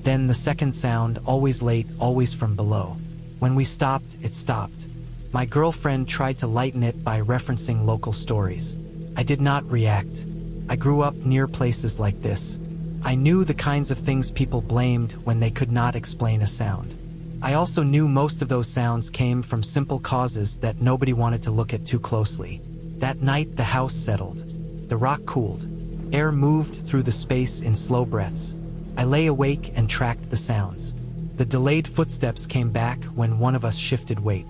then the second sound, always late, always from below. When we stopped, it stopped. My girlfriend tried to lighten it by referencing local stories. I did not react. I grew up near places like this. I knew the kinds of things people blamed when they could not explain a sound. I also knew most of those sounds came from simple causes that nobody wanted to look at too closely. That night the house settled. The rock cooled. Air moved through the space in slow breaths. I lay awake and tracked the sounds. The delayed footsteps came back when one of us shifted weight.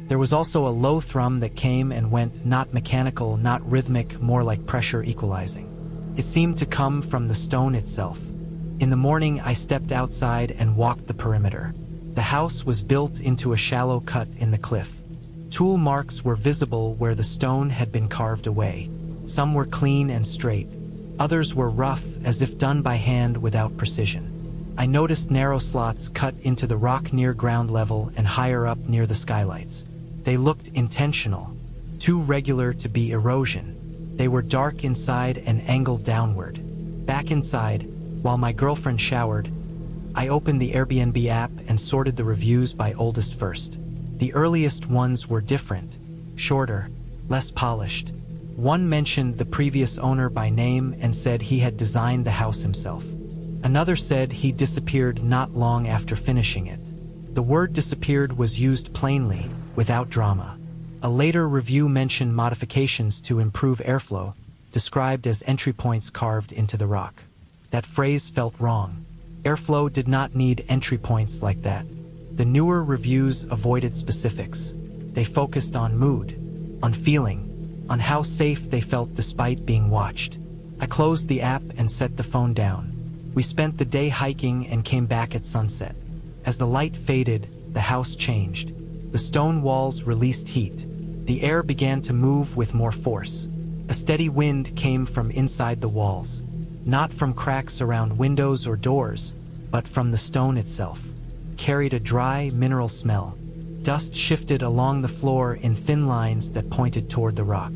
There was also a low thrum that came and went, not mechanical, not rhythmic, more like pressure equalizing. It seemed to come from the stone itself. In the morning, I stepped outside and walked the perimeter. The house was built into a shallow cut in the cliff. Tool marks were visible where the stone had been carved away. Some were clean and straight. Others were rough, as if done by hand without precision. I noticed narrow slots cut into the rock near ground level and higher up near the skylights. They looked intentional, too regular to be erosion. They were dark inside and angled downward. Back inside, while my girlfriend showered, I opened the Airbnb app and sorted the reviews by oldest first. The earliest ones were different, shorter, less polished. One mentioned the previous owner by name and said he had designed the house himself. Another said he disappeared not long after finishing it. The word disappeared was used plainly, without drama. A later review mentioned modifications to improve airflow, described as entry points carved into the rock. That phrase felt wrong. Airflow did not need entry points like that. The newer reviews avoided specifics. They focused on mood, on feeling, on how safe they felt despite being watched. I closed the app and set the phone down. We spent the day hiking and came back at sunset. As the light faded, the house changed. The stone walls released heat. The air began to move with more force. A steady wind came from inside the walls, not from cracks around windows or doors, but from the stone itself. Carried a dry, mineral smell. Dust shifted along the floor in thin lines that pointed toward the rock.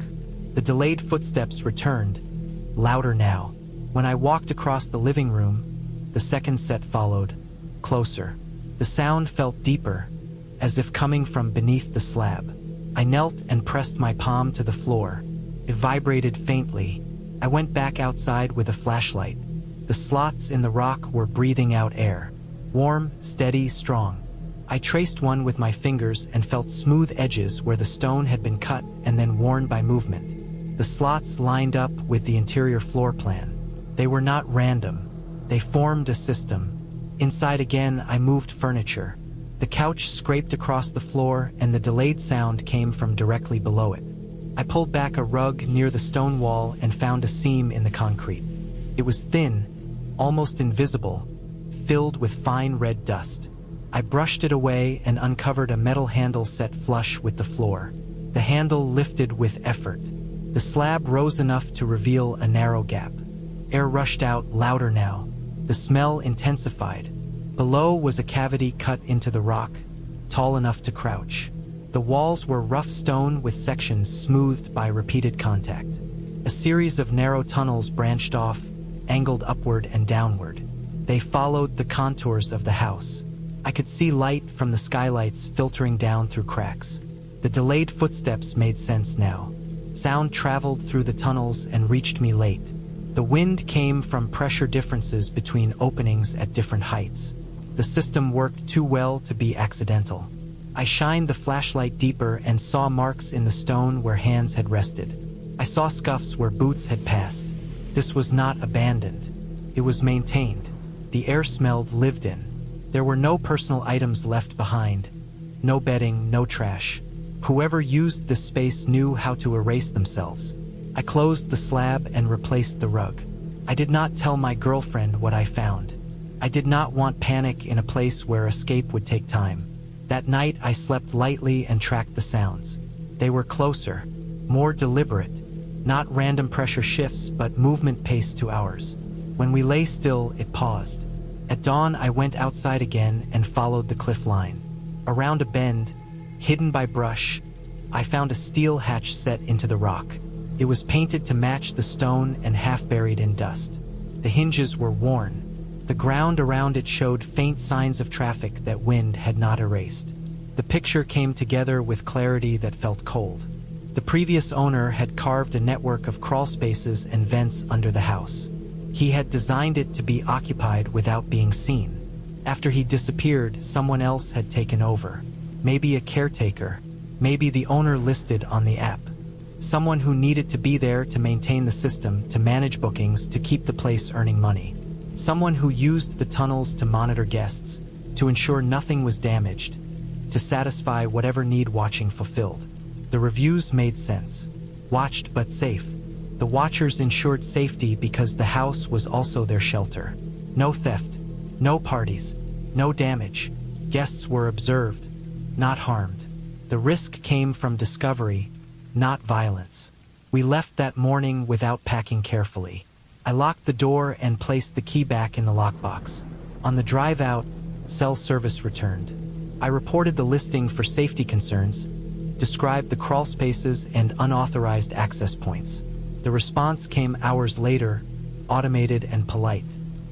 The delayed footsteps returned, louder now. When I walked across the living room, the second set followed, closer. The sound felt deeper, as if coming from beneath the slab. I knelt and pressed my palm to the floor. It vibrated faintly. I went back outside with a flashlight. The slots in the rock were breathing out air. Warm, steady, strong. I traced one with my fingers and felt smooth edges where the stone had been cut and then worn by movement. The slots lined up with the interior floor plan. They were not random. They formed a system. Inside again, I moved furniture. The couch scraped across the floor and the delayed sound came from directly below it. I pulled back a rug near the stone wall and found a seam in the concrete. It was thin, almost invisible, filled with fine red dust. I brushed it away and uncovered a metal handle set flush with the floor. The handle lifted with effort. The slab rose enough to reveal a narrow gap. Air rushed out, louder now. The smell intensified. Below was a cavity cut into the rock, tall enough to crouch. The walls were rough stone with sections smoothed by repeated contact. A series of narrow tunnels branched off, angled upward and downward. They followed the contours of the house. I could see light from the skylights filtering down through cracks. The delayed footsteps made sense now. Sound traveled through the tunnels and reached me late. The wind came from pressure differences between openings at different heights. The system worked too well to be accidental. I shined the flashlight deeper and saw marks in the stone where hands had rested. I saw scuffs where boots had passed. This was not abandoned. It was maintained. The air smelled lived in. There were no personal items left behind. No bedding, no trash. Whoever used this space knew how to erase themselves. I closed the slab and replaced the rug. I did not tell my girlfriend what I found. I did not want panic in a place where escape would take time. That night I slept lightly and tracked the sounds. They were closer, more deliberate, not random pressure shifts but movement paced to ours. When we lay still, it paused. At dawn I went outside again and followed the cliff line. Around a bend, hidden by brush, I found a steel hatch set into the rock. It was painted to match the stone and half buried in dust. The hinges were worn. The ground around it showed faint signs of traffic that wind had not erased. The picture came together with clarity that felt cold. The previous owner had carved a network of crawl spaces and vents under the house. He had designed it to be occupied without being seen. After he disappeared, someone else had taken over. Maybe a caretaker, maybe the owner listed on the app. Someone who needed to be there to maintain the system, to manage bookings, to keep the place earning money. Someone who used the tunnels to monitor guests, to ensure nothing was damaged, to satisfy whatever need watching fulfilled. The reviews made sense. Watched but safe. The watchers ensured safety because the house was also their shelter. No theft, no parties, no damage. Guests were observed, not harmed. The risk came from discovery, not violence. We left that morning without packing carefully. I locked the door and placed the key back in the lockbox. On the drive out, cell service returned. I reported the listing for safety concerns, described the crawl spaces and unauthorized access points. The response came hours later, automated and polite.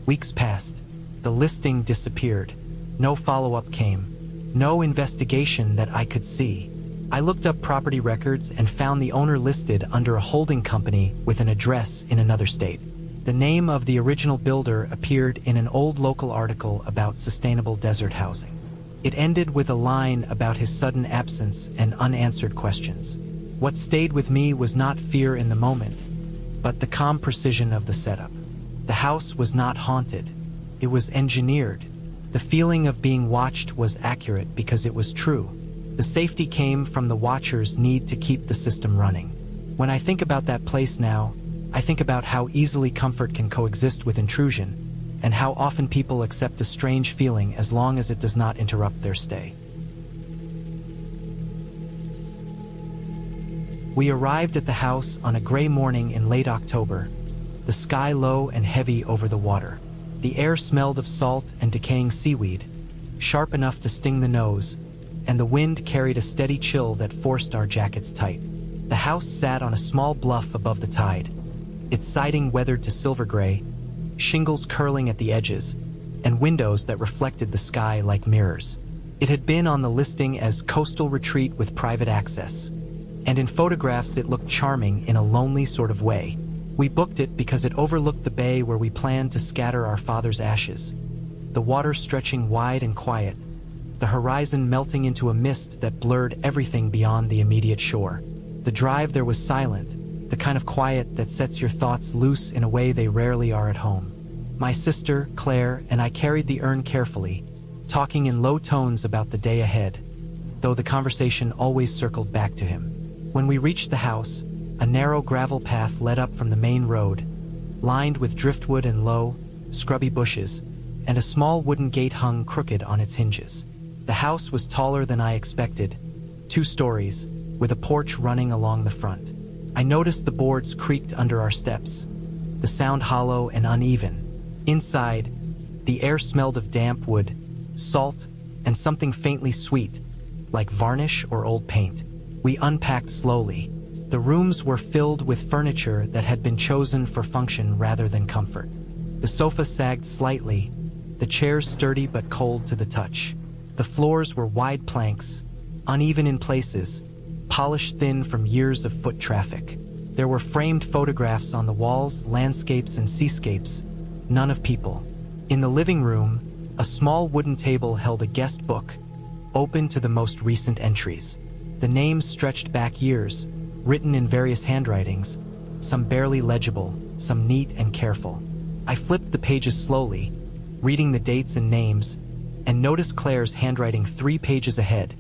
Weeks passed. The listing disappeared. No follow-up came. No investigation that I could see. I looked up property records and found the owner listed under a holding company with an address in another state. The name of the original builder appeared in an old local article about sustainable desert housing. It ended with a line about his sudden absence and unanswered questions. What stayed with me was not fear in the moment, but the calm precision of the setup. The house was not haunted. It was engineered. The feeling of being watched was accurate because it was true. The safety came from the watcher's need to keep the system running. When I think about that place now, I think about how easily comfort can coexist with intrusion, and how often people accept a strange feeling as long as it does not interrupt their stay. We arrived at the house on a gray morning in late October, the sky low and heavy over the water. The air smelled of salt and decaying seaweed, sharp enough to sting the nose, and the wind carried a steady chill that forced our jackets tight. The house sat on a small bluff above the tide, its siding weathered to silver gray, shingles curling at the edges, and windows that reflected the sky like mirrors. It had been on the listing as coastal retreat with private access, and in photographs it looked charming in a lonely sort of way. We booked it because it overlooked the bay where we planned to scatter our father's ashes. The water stretching wide and quiet, the horizon melting into a mist that blurred everything beyond the immediate shore. The drive there was silent, the kind of quiet that sets your thoughts loose in a way they rarely are at home. My sister, Claire, and I carried the urn carefully, talking in low tones about the day ahead, though the conversation always circled back to him. When we reached the house, a narrow gravel path led up from the main road, lined with driftwood and low, scrubby bushes, and a small wooden gate hung crooked on its hinges. The house was taller than I expected, 2 stories, with a porch running along the front. I noticed the boards creaked under our steps, the sound hollow and uneven. Inside, the air smelled of damp wood, salt, and something faintly sweet, like varnish or old paint. We unpacked slowly. The rooms were filled with furniture that had been chosen for function rather than comfort. The sofa sagged slightly, the chairs sturdy but cold to the touch. The floors were wide planks, uneven in places, polished thin from years of foot traffic. There were framed photographs on the walls, landscapes and seascapes, none of people. In the living room, a small wooden table held a guest book, open to the most recent entries. The names stretched back years, written in various handwritings, some barely legible, some neat and careful. I flipped the pages slowly, reading the dates and names, and noticed Claire's handwriting 3 pages ahead,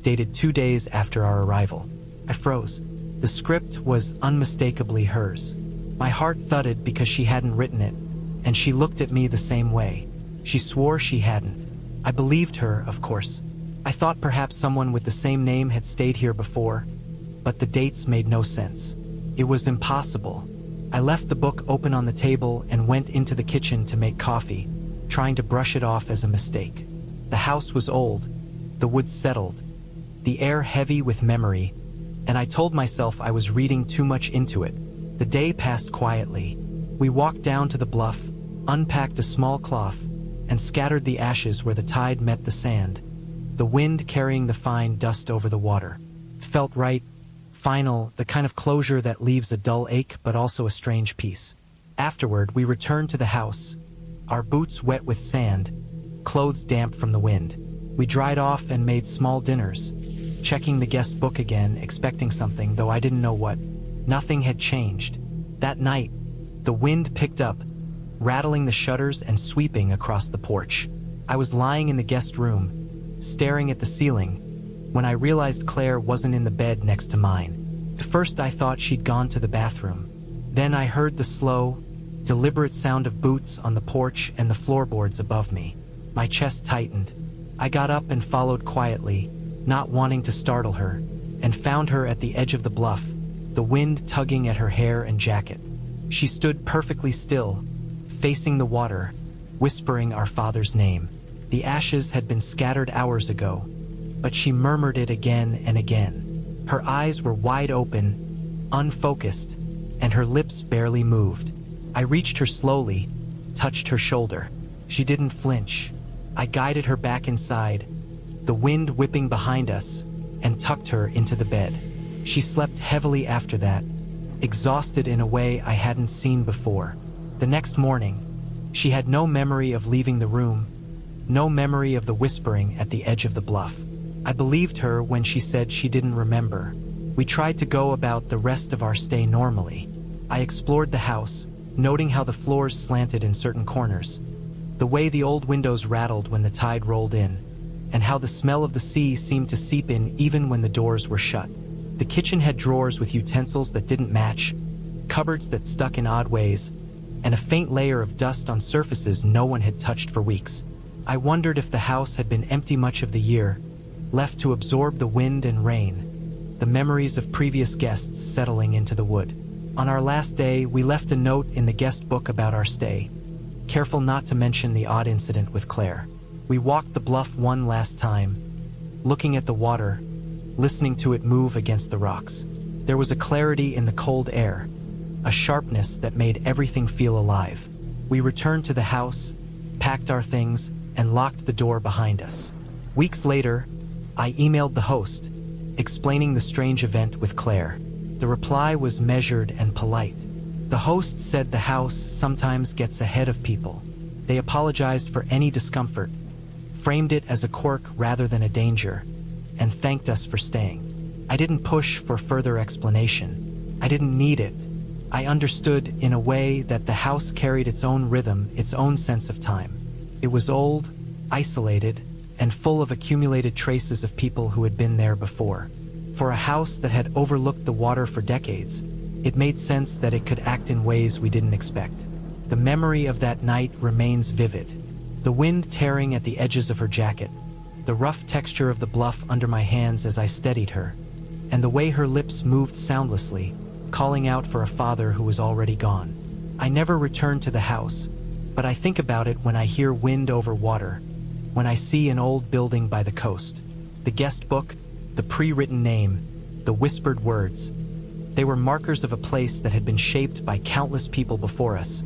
dated 2 days after our arrival. I froze. The script was unmistakably hers. My heart thudded because she hadn't written it, and she looked at me the same way. She swore she hadn't. I believed her, of course. I thought perhaps someone with the same name had stayed here before, but the dates made no sense. It was impossible. I left the book open on the table and went into the kitchen to make coffee, trying to brush it off as a mistake. The house was old, the wood settled, the air heavy with memory, and I told myself I was reading too much into it. The day passed quietly. We walked down to the bluff, unpacked a small cloth, and scattered the ashes where the tide met the sand, the wind carrying the fine dust over the water. It felt right, final, the kind of closure that leaves a dull ache but also a strange peace. Afterward, we returned to the house, our boots wet with sand, clothes damp from the wind. We dried off and made small dinners, checking the guest book again, expecting something, though I didn't know what. Nothing had changed. That night, the wind picked up, rattling the shutters and sweeping across the porch. I was lying in the guest room, staring at the ceiling, when I realized Claire wasn't in the bed next to mine. At first I thought she'd gone to the bathroom. Then I heard the slow, deliberate sound of boots on the porch and the floorboards above me. My chest tightened. I got up and followed quietly, not wanting to startle her, and found her at the edge of the bluff, the wind tugging at her hair and jacket. She stood perfectly still, facing the water, whispering our father's name. The ashes had been scattered hours ago, but she murmured it again and again. Her eyes were wide open, unfocused, and her lips barely moved. I reached her slowly, touched her shoulder. She didn't flinch. I guided her back inside, the wind whipping behind us, and tucked her into the bed. She slept heavily after that, exhausted in a way I hadn't seen before. The next morning, she had no memory of leaving the room, no memory of the whispering at the edge of the bluff. I believed her when she said she didn't remember. We tried to go about the rest of our stay normally. I explored the house, noting how the floors slanted in certain corners, the way the old windows rattled when the tide rolled in, and how the smell of the sea seemed to seep in even when the doors were shut. The kitchen had drawers with utensils that didn't match, cupboards that stuck in odd ways, and a faint layer of dust on surfaces no one had touched for weeks. I wondered if the house had been empty much of the year, left to absorb the wind and rain, the memories of previous guests settling into the wood. On our last day, we left a note in the guest book about our stay, careful not to mention the odd incident with Claire. We walked the bluff one last time, looking at the water, listening to it move against the rocks. There was a clarity in the cold air, a sharpness that made everything feel alive. We returned to the house, packed our things, and locked the door behind us. Weeks later, I emailed the host, explaining the strange event with Claire. The reply was measured and polite. The host said the house sometimes gets ahead of people. They apologized for any discomfort, framed it as a quirk rather than a danger, and thanked us for staying. I didn't push for further explanation. I didn't need it. I understood in a way that the house carried its own rhythm, its own sense of time. It was old, isolated, and full of accumulated traces of people who had been there before. For a house that had overlooked the water for decades, it made sense that it could act in ways we didn't expect. The memory of that night remains vivid. The wind tearing at the edges of her jacket, the rough texture of the bluff under my hands as I steadied her, and the way her lips moved soundlessly, calling out for a father who was already gone. I never returned to the house, but I think about it when I hear wind over water, when I see an old building by the coast. The guest book, the pre-written name, the whispered words. They were markers of a place that had been shaped by countless people before us.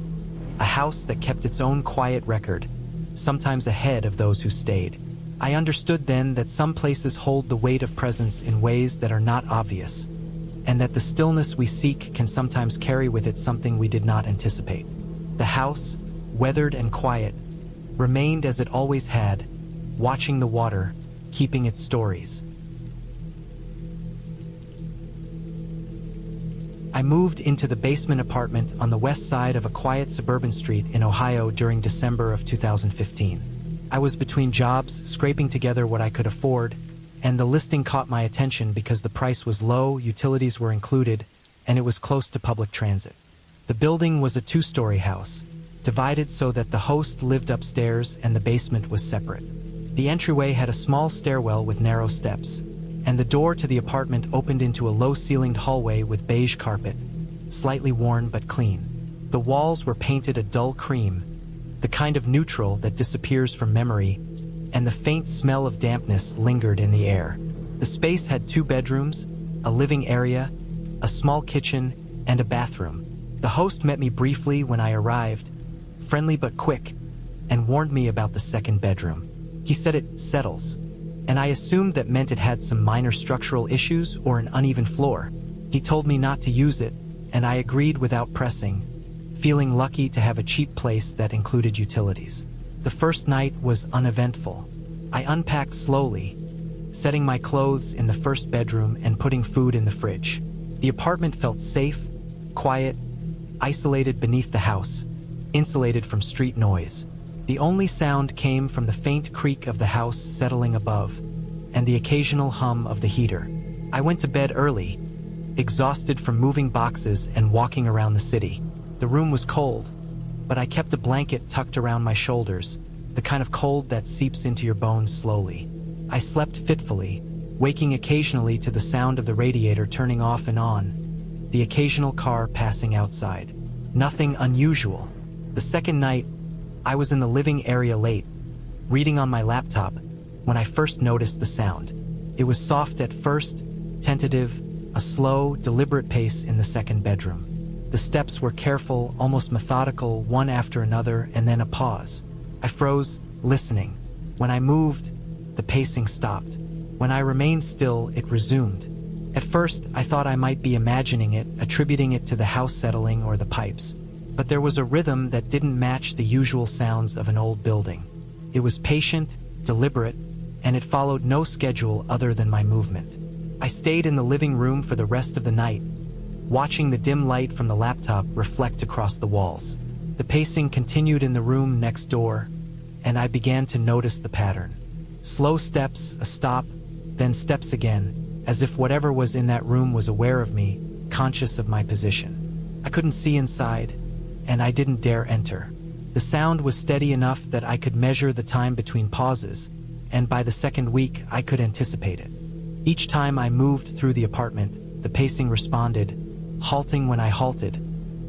A house that kept its own quiet record, sometimes ahead of those who stayed. I understood then that some places hold the weight of presence in ways that are not obvious, and that the stillness we seek can sometimes carry with it something we did not anticipate. The house, weathered and quiet, remained as it always had, watching the water, keeping its stories. I moved into the basement apartment on the west side of a quiet suburban street in Ohio during December of 2015. I was between jobs, scraping together what I could afford, and the listing caught my attention because the price was low, utilities were included, and it was close to public transit. The building was a 2-story house, divided so that the host lived upstairs and the basement was separate. The entryway had a small stairwell with narrow steps, and the door to the apartment opened into a low-ceilinged hallway with beige carpet, slightly worn but clean. The walls were painted a dull cream, the kind of neutral that disappears from memory, and the faint smell of dampness lingered in the air. The space had 2 bedrooms, a living area, a small kitchen, and a bathroom. The host met me briefly when I arrived, friendly but quick, and warned me about the second bedroom. He said it settles, and I assumed that meant it had some minor structural issues or an uneven floor. He told me not to use it, and I agreed without pressing, feeling lucky to have a cheap place that included utilities. The first night was uneventful. I unpacked slowly, setting my clothes in the first bedroom and putting food in the fridge. The apartment felt safe, quiet, isolated beneath the house, insulated from street noise. The only sound came from the faint creak of the house settling above, and the occasional hum of the heater. I went to bed early, exhausted from moving boxes and walking around the city. The room was cold, but I kept a blanket tucked around my shoulders, the kind of cold that seeps into your bones slowly. I slept fitfully, waking occasionally to the sound of the radiator turning off and on, the occasional car passing outside. Nothing unusual. The second night, I was in the living area late, reading on my laptop, when I first noticed the sound. It was soft at first, tentative, a slow, deliberate pace in the second bedroom. The steps were careful, almost methodical, one after another, and then a pause. I froze, listening. When I moved, the pacing stopped. When I remained still, it resumed. At first, I thought I might be imagining it, attributing it to the house settling or the pipes. But there was a rhythm that didn't match the usual sounds of an old building. It was patient, deliberate, and it followed no schedule other than my movement. I stayed in the living room for the rest of the night, watching the dim light from the laptop reflect across the walls. The pacing continued in the room next door, and I began to notice the pattern. Slow steps, a stop, then steps again, as if whatever was in that room was aware of me, conscious of my position. I couldn't see inside, and I didn't dare enter. The sound was steady enough that I could measure the time between pauses, and by the second week I could anticipate it. Each time I moved through the apartment, the pacing responded, halting when I halted,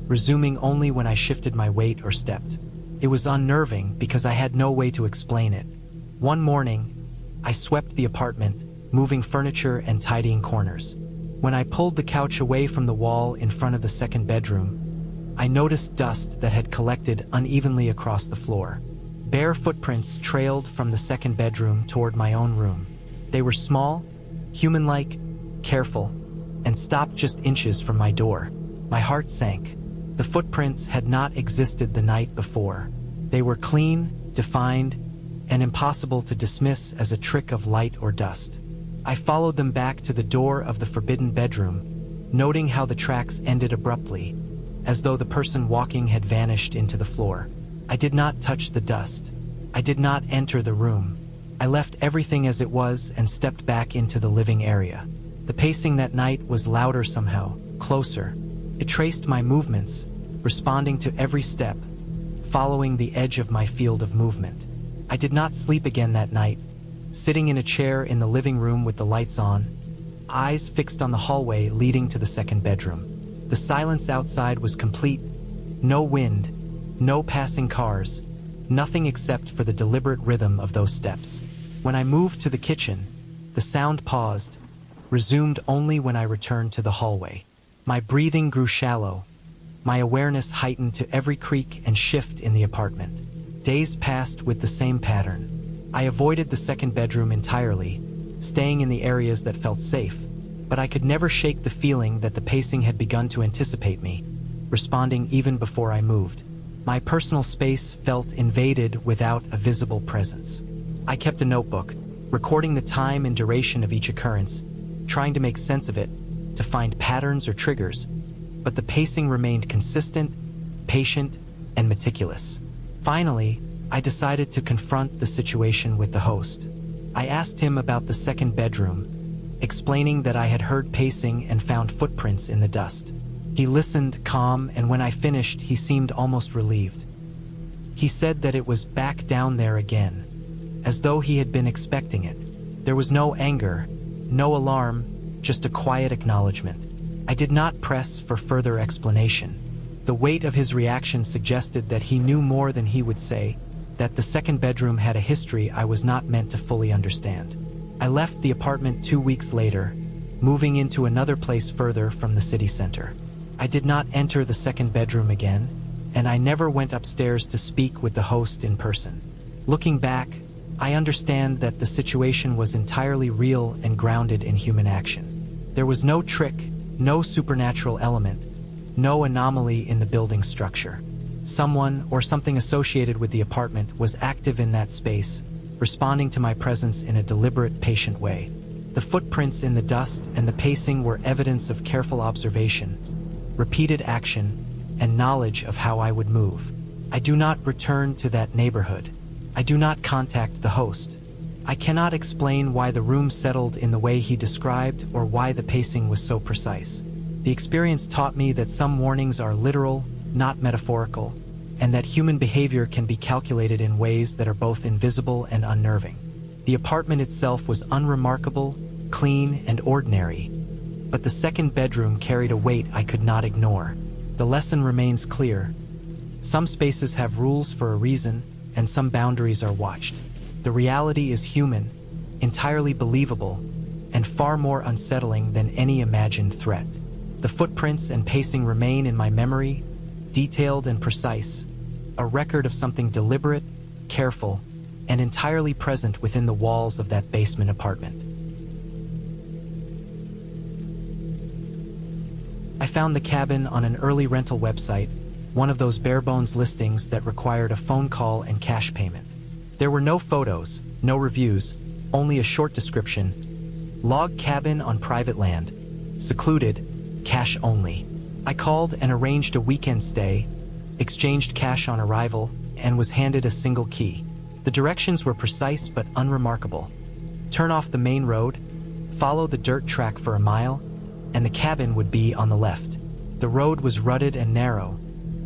resuming only when I shifted my weight or stepped. It was unnerving because I had no way to explain it. One morning, I swept the apartment, moving furniture and tidying corners. When I pulled the couch away from the wall in front of the second bedroom, I noticed dust that had collected unevenly across the floor. Bare footprints trailed from the second bedroom toward my own room. They were small, human-like, careful, and stopped just inches from my door. My heart sank. The footprints had not existed the night before. They were clean, defined, and impossible to dismiss as a trick of light or dust. I followed them back to the door of the forbidden bedroom, noting how the tracks ended abruptly, as though the person walking had vanished into the floor. I did not touch the dust. I did not enter the room. I left everything as it was and stepped back into the living area. The pacing that night was louder somehow, closer. It traced my movements, responding to every step, following the edge of my field of movement. I did not sleep again that night, sitting in a chair in the living room with the lights on, eyes fixed on the hallway leading to the second bedroom. The silence outside was complete. No wind, no passing cars, nothing except for the deliberate rhythm of those steps. When I moved to the kitchen, the sound paused, resumed only when I returned to the hallway. My breathing grew shallow, my awareness heightened to every creak and shift in the apartment. Days passed with the same pattern. I avoided the second bedroom entirely, staying in the areas that felt safe, but I could never shake the feeling that the pacing had begun to anticipate me, responding even before I moved. My personal space felt invaded without a visible presence. I kept a notebook, recording the time and duration of each occurrence, trying to make sense of it, to find patterns or triggers, but the pacing remained consistent, patient, and meticulous. Finally, I decided to confront the situation with the host. I asked him about the second bedroom, explaining that I had heard pacing and found footprints in the dust. He listened, calm, and when I finished, he seemed almost relieved. He said that it was back down there again, as though he had been expecting it. There was no anger, no alarm, just a quiet acknowledgement. I did not press for further explanation. The weight of his reaction suggested that he knew more than he would say, that the second bedroom had a history I was not meant to fully understand. I left the apartment 2 weeks later, moving into another place further from the city center. I did not enter the second bedroom again, and I never went upstairs to speak with the host in person. Looking back, I understand that the situation was entirely real and grounded in human action. There was no trick, no supernatural element, no anomaly in the building structure. Someone or something associated with the apartment was active in that space, responding to my presence in a deliberate, patient way. The footprints in the dust and the pacing were evidence of careful observation, repeated action, and knowledge of how I would move. I do not return to that neighborhood. I do not contact the host. I cannot explain why the room settled in the way he described or why the pacing was so precise. The experience taught me that some warnings are literal, not metaphorical, and that human behavior can be calculated in ways that are both invisible and unnerving. The apartment itself was unremarkable, clean, and ordinary, but the second bedroom carried a weight I could not ignore. The lesson remains clear. Some spaces have rules for a reason, and some boundaries are watched. The reality is human, entirely believable, and far more unsettling than any imagined threat. The footprints and pacing remain in my memory, detailed and precise, a record of something deliberate, careful, and entirely present within the walls of that basement apartment. I found the cabin on an early rental website, one of those bare-bones listings that required a phone call and cash payment. There were no photos, no reviews, only a short description. Log cabin on private land, secluded, cash only. I called and arranged a weekend stay, exchanged cash on arrival, and was handed a single key. The directions were precise but unremarkable. Turn off the main road, follow the dirt track for a mile, and the cabin would be on the left. The road was rutted and narrow,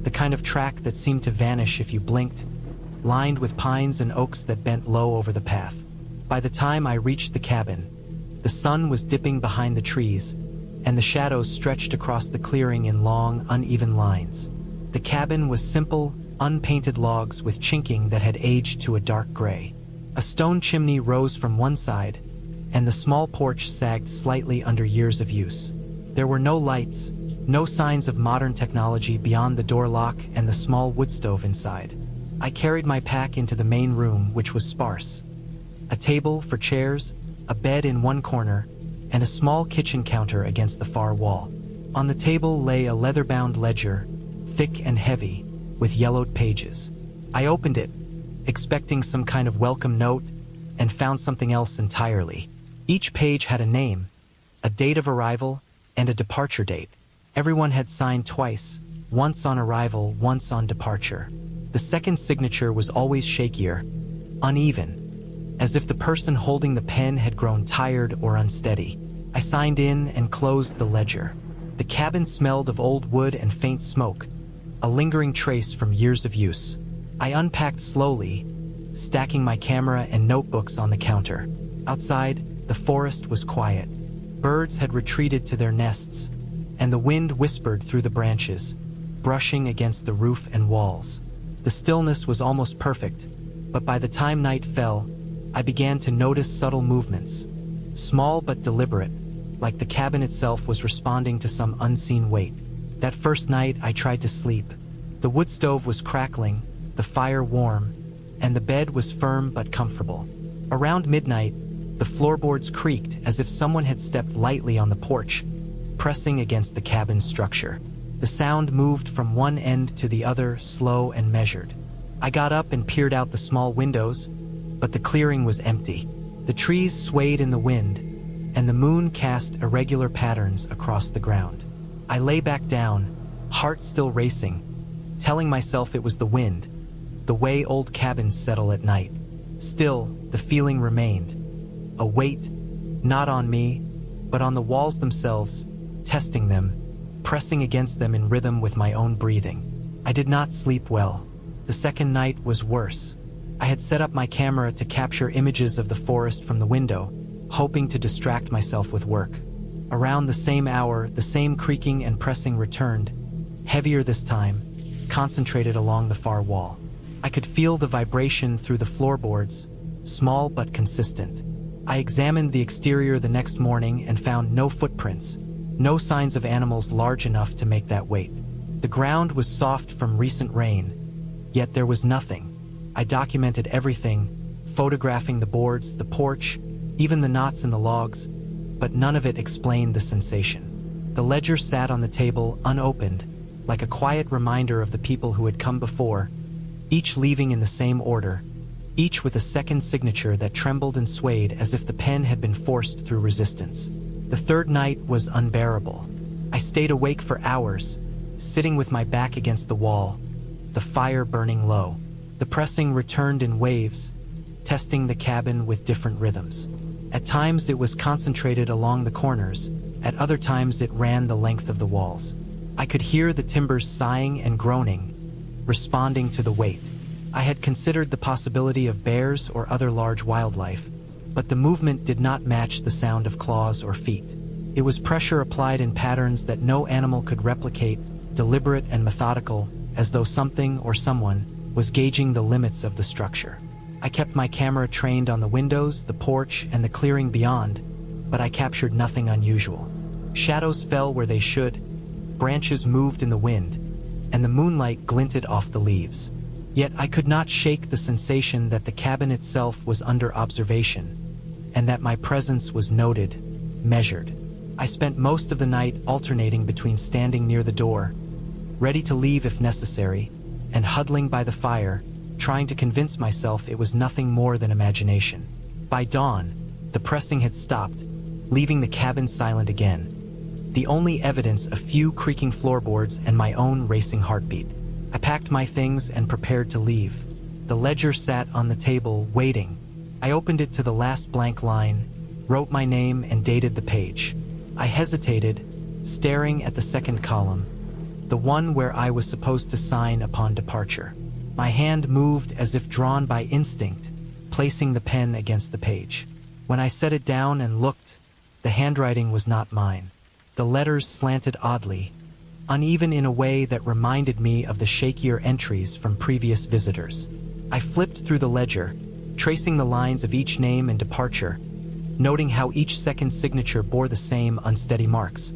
the kind of track that seemed to vanish if you blinked, lined with pines and oaks that bent low over the path. By the time I reached the cabin, the sun was dipping behind the trees, and the shadows stretched across the clearing in long, uneven lines. The cabin was simple, unpainted logs with chinking that had aged to a dark gray. A stone chimney rose from one side, and the small porch sagged slightly under years of use. There were no lights, no signs of modern technology beyond the door lock and the small wood stove inside. I carried my pack into the main room, which was sparse. A table for chairs, a bed in one corner, and a small kitchen counter against the far wall. On the table lay a leather-bound ledger, thick and heavy, with yellowed pages. I opened it, expecting some kind of welcome note, and found something else entirely. Each page had a name, a date of arrival, and a departure date. Everyone had signed twice, once on arrival, once on departure. The second signature was always shakier, uneven, as if the person holding the pen had grown tired or unsteady. I signed in and closed the ledger. The cabin smelled of old wood and faint smoke, a lingering trace from years of use. I unpacked slowly, stacking my camera and notebooks on the counter. Outside, the forest was quiet. Birds had retreated to their nests, and the wind whispered through the branches, brushing against the roof and walls. The stillness was almost perfect, but by the time night fell, I began to notice subtle movements, small but deliberate, like the cabin itself was responding to some unseen weight. That first night, I tried to sleep. The wood stove was crackling, the fire warm, and the bed was firm but comfortable. Around midnight, the floorboards creaked as if someone had stepped lightly on the porch, pressing against the cabin's structure. The sound moved from one end to the other, slow and measured. I got up and peered out the small windows, but the clearing was empty. The trees swayed in the wind, and the moon cast irregular patterns across the ground. I lay back down, heart still racing, telling myself it was the wind, the way old cabins settle at night. Still, the feeling remained. A weight, not on me, but on the walls themselves, testing them, pressing against them in rhythm with my own breathing. I did not sleep well. The second night was worse. I had set up my camera to capture images of the forest from the window, hoping to distract myself with work. Around the same hour, the same creaking and pressing returned, heavier this time, concentrated along the far wall. I could feel the vibration through the floorboards, small but consistent. I examined the exterior the next morning and found no footprints, no signs of animals large enough to make that weight. The ground was soft from recent rain, yet there was nothing. I documented everything, photographing the boards, the porch, even the knots in the logs, but none of it explained the sensation. The ledger sat on the table, unopened, like a quiet reminder of the people who had come before, each leaving in the same order, each with a second signature that trembled and swayed as if the pen had been forced through resistance. The third night was unbearable. I stayed awake for hours, sitting with my back against the wall, the fire burning low. The pressing returned in waves, testing the cabin with different rhythms. At times it was concentrated along the corners, at other times it ran the length of the walls. I could hear the timbers sighing and groaning, responding to the weight. I had considered the possibility of bears or other large wildlife, but the movement did not match the sound of claws or feet. It was pressure applied in patterns that no animal could replicate, deliberate and methodical, as though something or someone was gauging the limits of the structure. I kept my camera trained on the windows, the porch, and the clearing beyond, but I captured nothing unusual. Shadows fell where they should, branches moved in the wind, and the moonlight glinted off the leaves. Yet I could not shake the sensation that the cabin itself was under observation, and that my presence was noted, measured. I spent most of the night alternating between standing near the door, ready to leave if necessary, and huddling by the fire, trying to convince myself it was nothing more than imagination. By dawn, the pressing had stopped, leaving the cabin silent again. The only evidence a few creaking floorboards and my own racing heartbeat. I packed my things and prepared to leave. The ledger sat on the table, waiting. I opened it to the last blank line, wrote my name and dated the page. I hesitated, staring at the second column, the one where I was supposed to sign upon departure. My hand moved as if drawn by instinct, placing the pen against the page. When I set it down and looked, the handwriting was not mine. The letters slanted oddly, uneven in a way that reminded me of the shakier entries from previous visitors. I flipped through the ledger, tracing the lines of each name and departure, noting how each second signature bore the same unsteady marks,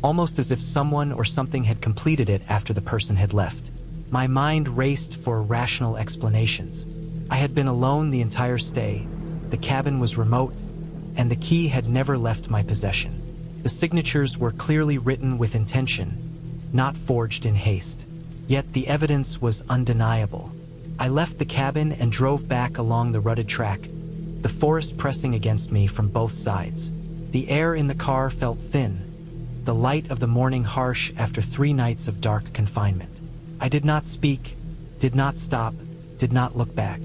almost as if someone or something had completed it after the person had left. My mind raced for rational explanations. I had been alone the entire stay, the cabin was remote, and the key had never left my possession. The signatures were clearly written with intention, not forged in haste. Yet the evidence was undeniable. I left the cabin and drove back along the rutted track, the forest pressing against me from both sides. The air in the car felt thin, the light of the morning harsh after 3 nights of dark confinement. I did not speak, did not stop, did not look back.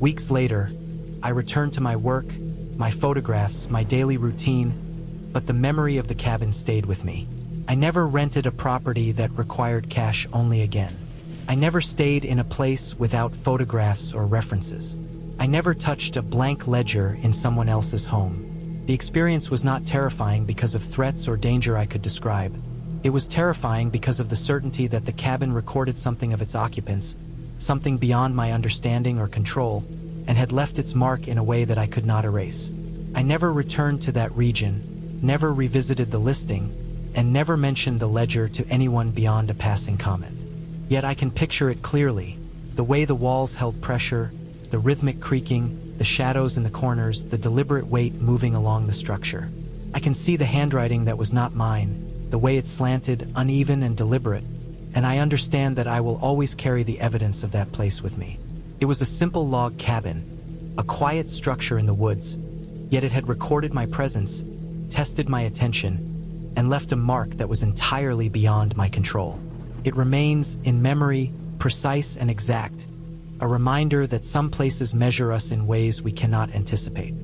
Weeks later, I returned to my work, my photographs, my daily routine, but the memory of the cabin stayed with me. I never rented a property that required cash only again. I never stayed in a place without photographs or references. I never touched a blank ledger in someone else's home. The experience was not terrifying because of threats or danger I could describe. It was terrifying because of the certainty that the cabin recorded something of its occupants, something beyond my understanding or control, and had left its mark in a way that I could not erase. I never returned to that region, never revisited the listing, and never mentioned the ledger to anyone beyond a passing comment. Yet I can picture it clearly, the way the walls held pressure, the rhythmic creaking, the shadows in the corners, the deliberate weight moving along the structure. I can see the handwriting that was not mine, the way it slanted, uneven and deliberate, and I understand that I will always carry the evidence of that place with me. It was a simple log cabin, a quiet structure in the woods, yet it had recorded my presence, tested my attention, and left a mark that was entirely beyond my control. It remains, in memory, precise and exact, a reminder that some places measure us in ways we cannot anticipate.